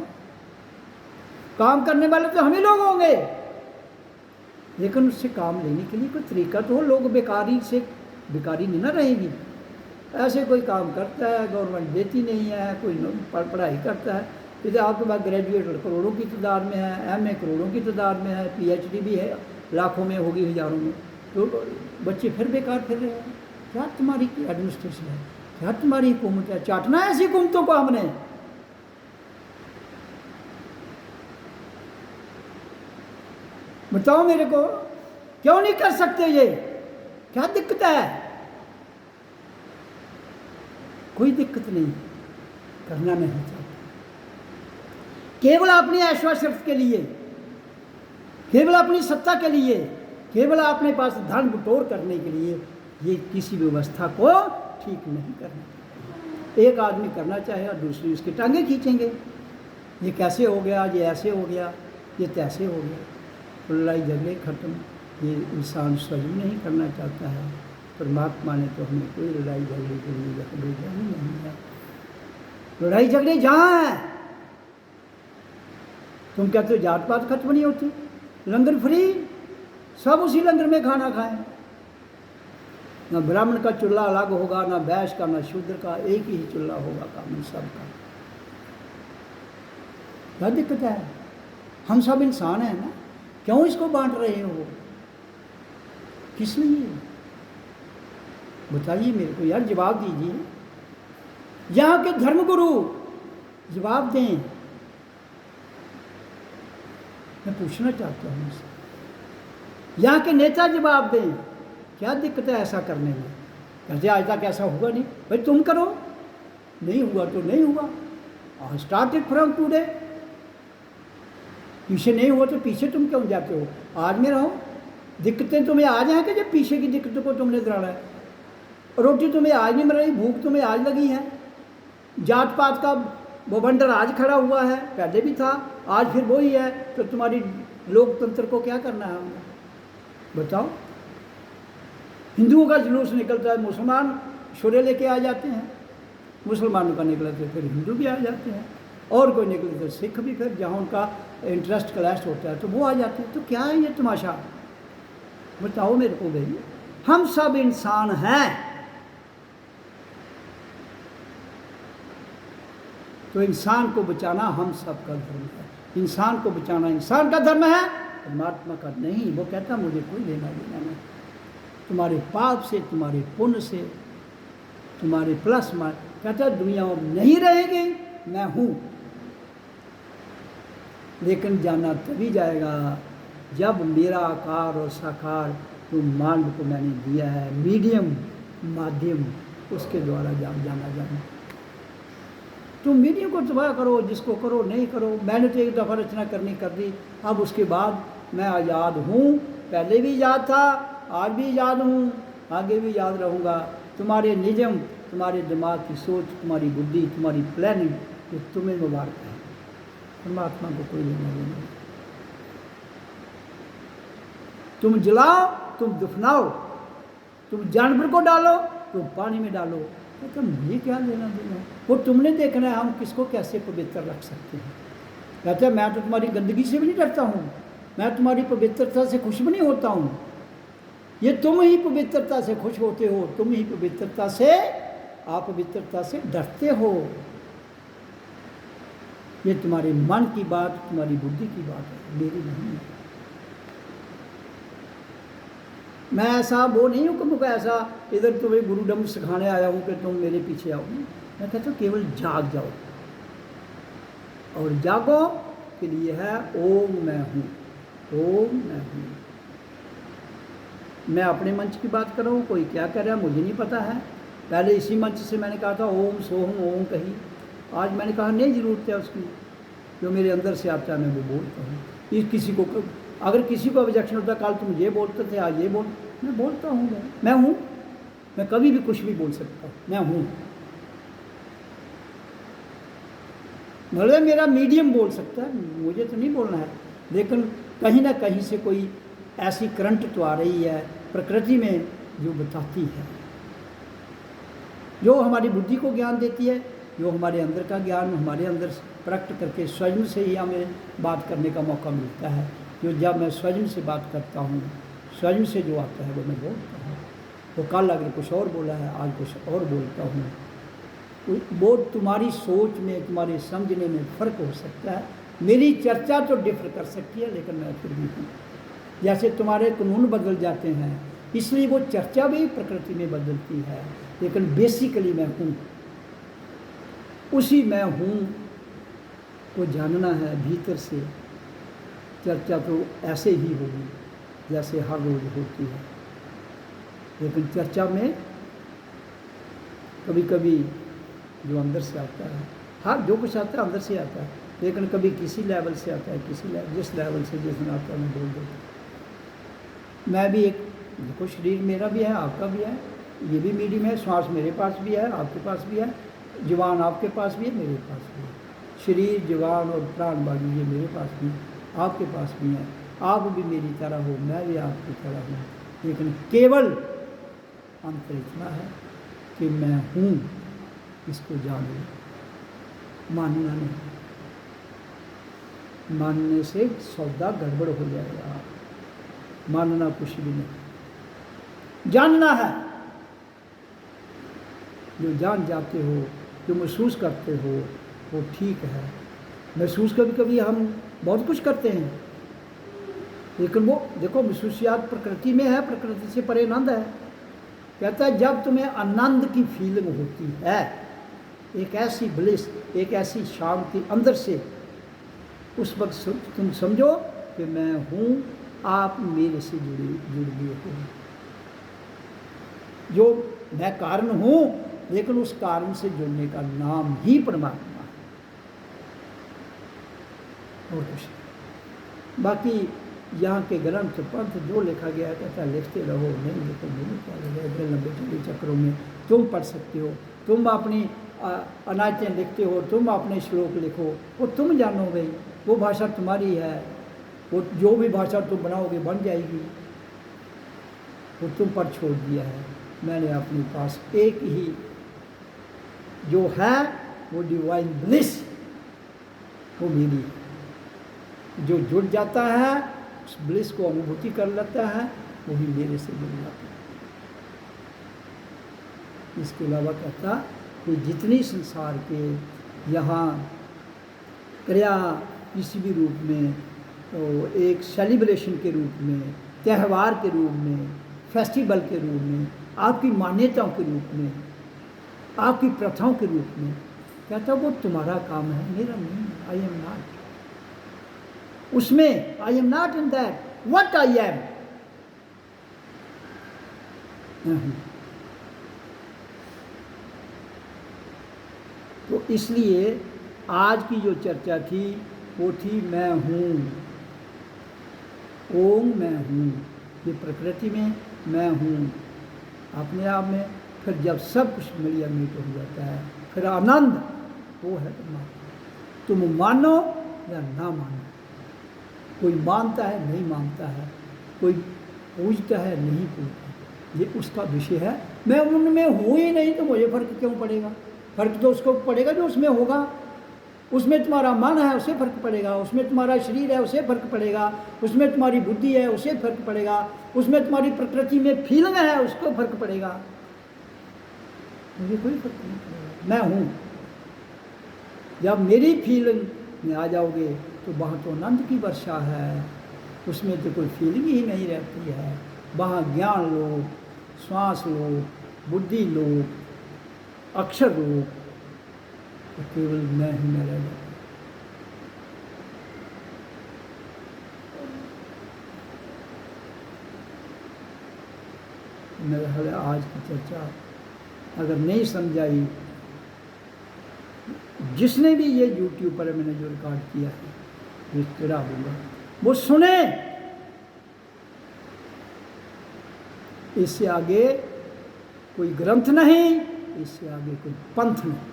काम करने वाले तो हम ही लोग होंगे, लेकिन उससे काम लेने के लिए कोई तरीका तो हो। लोग बेकारी से बेकारी नहीं ना रहेगी। ऐसे कोई काम करता है, गवर्नमेंट देती नहीं है, कोई पढ़ाई करता है, जैसे आपके पास ग्रेजुएट करोड़ों की तादाद में है, एमए करोड़ों की तादाद में है, पीएचडी भी है लाखों में होगी, हज़ारों में, तो बच्चे फिर बेकार फिर रहे हैं। क्या तुम्हारी एडमिनिस्ट्रेशन है, क्या तुम्हारी हुकूमत है? चाटना है ऐसी हुकूमतों को हमने। बताओ मेरे को, क्यों नहीं कर सकते? ये क्या दिक्कत है? कोई दिक्कत नहीं, करना नहीं चाहता, केवल अपनी ऐश्वर्य के लिए, केवल अपनी सत्ता के लिए, केवल अपने पास धन बटोर करने के लिए ये किसी व्यवस्था को ठीक नहीं करना। एक आदमी करना चाहे और दूसरी उसकी टांगे खींचेंगे, ये कैसे हो गया, ये ऐसे हो गया, ये तैसे हो गया, तो लड़ाई झगड़े खत्म। ये इंसान सही नहीं करना चाहता है। परमात्मा ने तो हमें कोई लड़ाई झगड़े के लिए भेजा ही नहीं है। लड़ाई झगड़े जहाँ है, तुम कहते हो जात पात खत्म नहीं होती, लंगर फ्री, सब उसी लंगर में खाना खाएं। ना ब्राह्मण का चूल्हा अलग होगा, ना वैश्य का, ना शूद्र का, एक ही चूल्हा होगा कामन सबका। क्या दिक्कत है? हम सब इंसान हैं ना, क्यों इसको बांट रहे हो? किस लिए? बताइए मेरे को यार, जवाब दीजिए। यहाँ के धर्मगुरु जवाब दें, मैं पूछना चाहता हूँ उनसे। यहाँ के नेता जवाब दें, क्या दिक्कत है ऐसा करने में? कहते आज तक ऐसा हुआ नहीं, भाई तुम करो, नहीं हुआ तो नहीं हुआ, और स्टार्ट इट फ्रॉम टुडे। पीछे नहीं हुआ तो पीछे तुम क्यों जाते हो? आज में रहो। दिक्कतें तुम्हें आज हैं कि जब पीछे की दिक्कतों को तुमने दौड़ाना है? रोटी तुम्हें आज नहीं मिल रही, भूख तुम्हें आज लगी है, जात पात का वो बंडर आज खड़ा हुआ है, पहले भी था, आज फिर वही है, तो तुम्हारी लोकतंत्र को क्या करना है हमने? बताओ। हिंदुओं का जुलूस निकलता है, मुसलमान शोरे लेके आ जाते हैं, मुसलमानों का निकला तो फिर हिंदू भी आ जाते हैं, और कोई निकले तो सिख भी, फिर जहाँ उनका इंटरेस्ट क्लैश होता है तो वो आ जाते हैं। तो क्या है ये तमाशा? बताओ मेरे को भाई। हम सब इंसान हैं, तो इंसान को बचाना हम सब का धर्म है। इंसान को बचाना इंसान का धर्म है, परमात्मा का नहीं। वो कहता मुझे कोई लेना देना नहीं, तुम्हारे पाप से, तुम्हारे पुण्य से, तुम्हारे प्लस माइनस। कहता दुनिया में नहीं रहेगी, मैं हूँ, लेकिन जाना तभी जाएगा जब मेरा आकार और साकार जो मांड को मैंने दिया है, मीडियम माध्यम, उसके द्वारा जाना। तुम मीडियम को तबाह करो, जिसको करो नहीं करो। मैंने तो एक दफ़ा रचना करनी कर दी, अब उसके बाद मैं आज़ाद हूँ। पहले भी याद था, आज भी याद हूँ, आगे भी याद रहूँगा। तुम्हारे निजम, तुम्हारे दिमाग की सोच, तुम्हारी बुद्धि, तुम्हारी प्लानिंग, ये तुम्हें मुबारक है। परमात्मा को कोई लेना देना नहीं। तुम जलाओ, तुम दफनाओ, तुम जानवर को डालो, तुम पानी में डालो, तो मुझे क्या लेना देना? वो तुमने देखना है हम किसको कैसे पवित्र रख सकते हैं। कहते हैं मैं तो तुम्हारी गंदगी से भी नहीं डरता हूँ, मैं तुम्हारी पवित्रता से खुश भी नहीं होता हूँ। ये तुम ही पवित्रता से खुश होते हो, तुम ही पवित्रता से, आप पवित्रता से डरते हो। ये तुम्हारे मन की बात, तुम्हारी बुद्धि की बात है, मेरी नहीं है। मैं ऐसा वो नहीं हूँ कि मुझे ऐसा इधर तुम्हें गुरुडम सिखाने आया हूँ कि तुम मेरे पीछे आओ। मैं कहता हूँ केवल जाग जाओ, और जागो के लिए है ओम मैं हूँ, ओम मैं हूँ। मैं अपने मंच की बात कर रहा हूँ, कोई क्या कर रहा है मुझे नहीं पता है। पहले इसी मंच से मैंने कहा था ओम सोहम ओम कही, आज मैंने कहा नहीं ज़रूरत है उसकी, जो मेरे अंदर से आता है मैं वो बोलता हूँ। इस किसी को अगर किसी को ऑब्जेक्शन होता है, कल तुम ये बोलते थे आज ये बोल, मैं बोलता हूँ मैं हूँ, मैं कभी भी कुछ भी बोल सकता हूँ, मैं हूँ। भले मेरा मीडियम बोल सकता है, मुझे तो नहीं बोलना है, लेकिन कहीं ना कहीं से कोई ऐसी करंट तो आ रही है प्रकृति में जो बताती है, जो हमारी बुद्धि को ज्ञान देती है, जो हमारे अंदर का ज्ञान हमारे अंदर प्रकट करके स्वयं से ही हमें बात करने का मौका मिलता है। जो जब मैं स्वयं से बात करता हूँ, स्वयं से जो आता है वो मैं बोलता हूँ। तो कल अगर कुछ और बोला है, आज कुछ और बोलता हूँ, वो तुम्हारी सोच में तुम्हारे समझने में फ़र्क हो सकता है। मेरी चर्चा तो डिफर कर सकती है, लेकिन मैं फिर भी हूँ। जैसे तुम्हारे कानून बदल जाते हैं, इसलिए वो चर्चा भी प्रकृति में बदलती है, लेकिन बेसिकली मैं हूँ। उसी मैं हूँ को जानना है भीतर से। चर्चा तो ऐसे ही होगी जैसे हर रोज़ होती है, लेकिन चर्चा में कभी कभी जो अंदर से आता है, हाँ जो कुछ आता है अंदर से आता है, लेकिन कभी किसी लेवल से आता है, किसी जिस लेवल से जिस दिन आता है मैं बोल देता हूँ। मैं भी एक देखो, शरीर मेरा भी है, आपका भी है, ये भी मीडियम है, श्वास मेरे पास भी है, आपके पास भी है, जुबान आपके पास भी है, मेरे पास भी है। शरीर जुबान और प्राण वायु ये मेरे पास भी है, आपके पास भी है। आप भी मेरी तरह हो, मैं भी आपकी तरह हूँ, लेकिन केवल अंतर इतना है कि मैं हूँ, इसको जान लो। मानना नहीं, मानने से सौदा गड़बड़ हो जाएगा। मानना कुछ भी नहीं, जानना है। जो जान जाते हो, जो महसूस करते हो, वो ठीक है। महसूस कभी कभी हम बहुत कुछ करते हैं, लेकिन वो देखो महसूसियात प्रकृति में है, प्रकृति से परे आनंद है। कहता है जब तुम्हें आनंद की फीलिंग होती है, एक ऐसी ब्लिस, एक ऐसी शांति अंदर से, उस वक्त तुम समझो कि मैं हूँ, आप मेरे से जुड़ गए हो। जो मैं कारण हूँ, लेकिन उस कारण से जुड़ने का नाम ही परमात्मा है, और कुछ। बाकी यहाँ के ग्रंथ पंथ जो लिखा गया है, कहता है लिखते रहो, नहीं लिखो नहीं क्या इतने लंबे चौड़े चक्रों में तुम पढ़ सकते हो। तुम अपनी अनायतें लिखते हो, तुम अपने श्लोक लिखो, वो तुम जानो भाई, वो भाषा तुम्हारी है, वो जो भी भाषा तुम बनाओगे बन जाएगी, वो तुम पर छोड़ दिया है। मैंने अपने पास एक ही जो है वो डिवाइन ब्लिस, वो मेरी है। जो जुड़ जाता है उस ब्लिस को अनुभूति कर लेता है, वही मेरे से जुड़ जाता है। इसके अलावा कहता कि जितनी संसार के यहाँ क्रिया किसी भी रूप में, तो एक सेलिब्रेशन के रूप में, त्यौहार के रूप में, फेस्टिवल के रूप में, आपकी मान्यताओं के रूप में, आपकी प्रथाओं के रूप में, कहता वो तुम्हारा काम है, मेरा नहीं। आई एम नॉट उसमें, आई am not in that, what I am नहीं। तो इसलिए आज की जो चर्चा थी वो थी मैं हूँ, ओम मैं हूँ। ये प्रकृति में मैं हूँ, अपने आप में। फिर जब सब कुछ मिलिया मीट हो जाता है, फिर आनंद वो है परमात्मा। तुम मानो या ना मानो, कोई मानता है नहीं मानता है, कोई पूजता है नहीं पूजता, ये उसका विषय है। मैं उनमें हूँ ही नहीं तो मुझे फर्क क्यों पड़ेगा? फर्क तो उसको पड़ेगा जो उसमें होगा। उसमें तुम्हारा मन है, उसे फर्क पड़ेगा। उसमें तुम्हारा शरीर है, उसे फर्क पड़ेगा। उसमें तुम्हारी बुद्धि है, उसे फर्क पड़ेगा। उसमें तुम्हारी प्रकृति में फीलिंग है, उसको फर्क पड़ेगा। मुझे कोई फर्क नहीं पड़ेगा, मैं हूँ। जब मेरी फीलिंग में आ जाओगे तो वहाँ तो आनंद की वर्षा है, उसमें तो कोई फीलिंग ही नहीं रहती है। वहाँ ज्ञान लो, श्वास लो, बुद्धि लो, अक्षर लो, तो केवल मैं ही मैं रह जाता। मेरा ख्याल है आज की चर्चा अगर नहीं समझाई, जिसने भी ये यूट्यूब पर मैंने जो रिकॉर्ड किया है ये चढ़ा दूंगा, वो सुने। इससे आगे कोई ग्रंथ नहीं, इससे आगे कोई पंथ नहीं,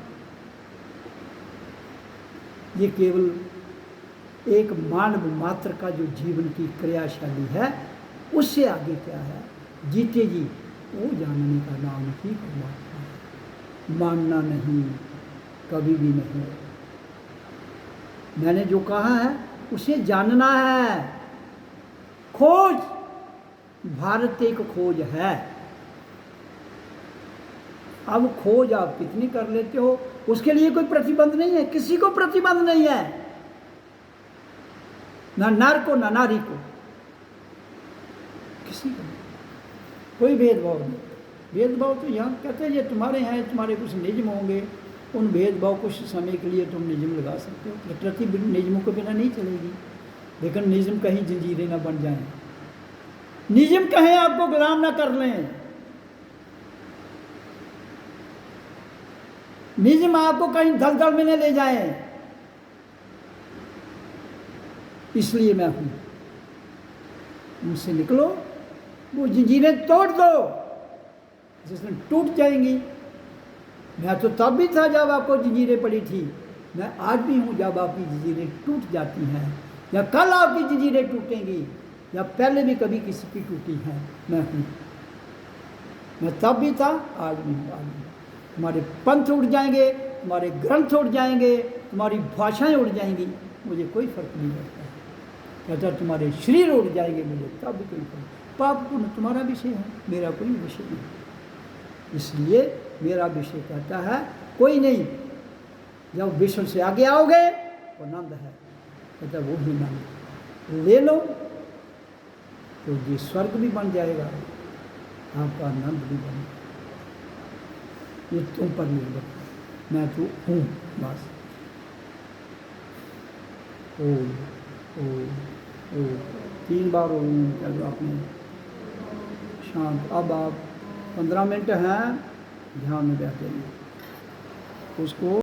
ये केवल एक मानव मात्र का जो जीवन की क्रियाशैली है, उससे आगे क्या है। जीते जी वो जानने का नाम ही परमात्मा है, मानना नहीं, कभी भी नहीं। मैंने जो कहा है उसे जानना है। खोज, भारत एक खोज है। अब खोज आप कितनी कर लेते हो उसके लिए कोई प्रतिबंध नहीं है, किसी को प्रतिबंध नहीं है, ना नर को ना नारी को, किसी को कोई भेदभाव नहीं। भेदभाव तो यहाँ कहते हैं ये तुम्हारे हैं, तुम्हारे कुछ नियम होंगे, उन भेदभाव कुछ समय के लिए तुम नियम लगा सकते हो। प्रकृति नियमों के बिना नहीं चलेगी, लेकिन नियम कहीं जंजीरें ना बन जाएं, नियम कहीं आपको गुलाम ना कर लें, नियम आपको कहीं दलदल में न ले जाएं। इसलिए मैं हूं, उनसे निकलो, वो जंजीरें तोड़ दो, जिसमें टूट जाएंगी। मैं तो तब भी था जब आपको जंजीरें पड़ी थी, मैं आज भी हूँ जब आपकी जंजीरें टूट जाती हैं, या कल आपकी जंजीरें टूटेंगी, या पहले भी कभी किसी की टूटी हैं, मैं हूँ। मैं तब भी था, आज भी हूँ, आज भी। तुम्हारे पंथ उड़ जाएंगे, तुम्हारे ग्रंथ उड़ जाएंगे, तुम्हारी भाषाएं उड़ जाएंगी, मुझे कोई फर्क नहीं पड़ता। कहता तुम्हारे शरीर उड़ जाएंगे, मुझे तब भी कोई फर्क। पाप पुण्य तुम्हारा विषय है, मेरा कोई विषय नहीं। इसलिए मेरा विषय कहता है कोई नहीं, जब विश्व से आगे आओगे वो नंद है, कहता वो ही नंद ले लो तो ये स्वर्ग भी बन जाएगा, आपका आनंद भी बन जाएगा। ये तुम पर निर्भर, मैं तो हूँ बस। ओ 3 बार ओम कह आपने शांत। अब आप 15 मिनट हैं ध्यान में बैठेंगे उसको।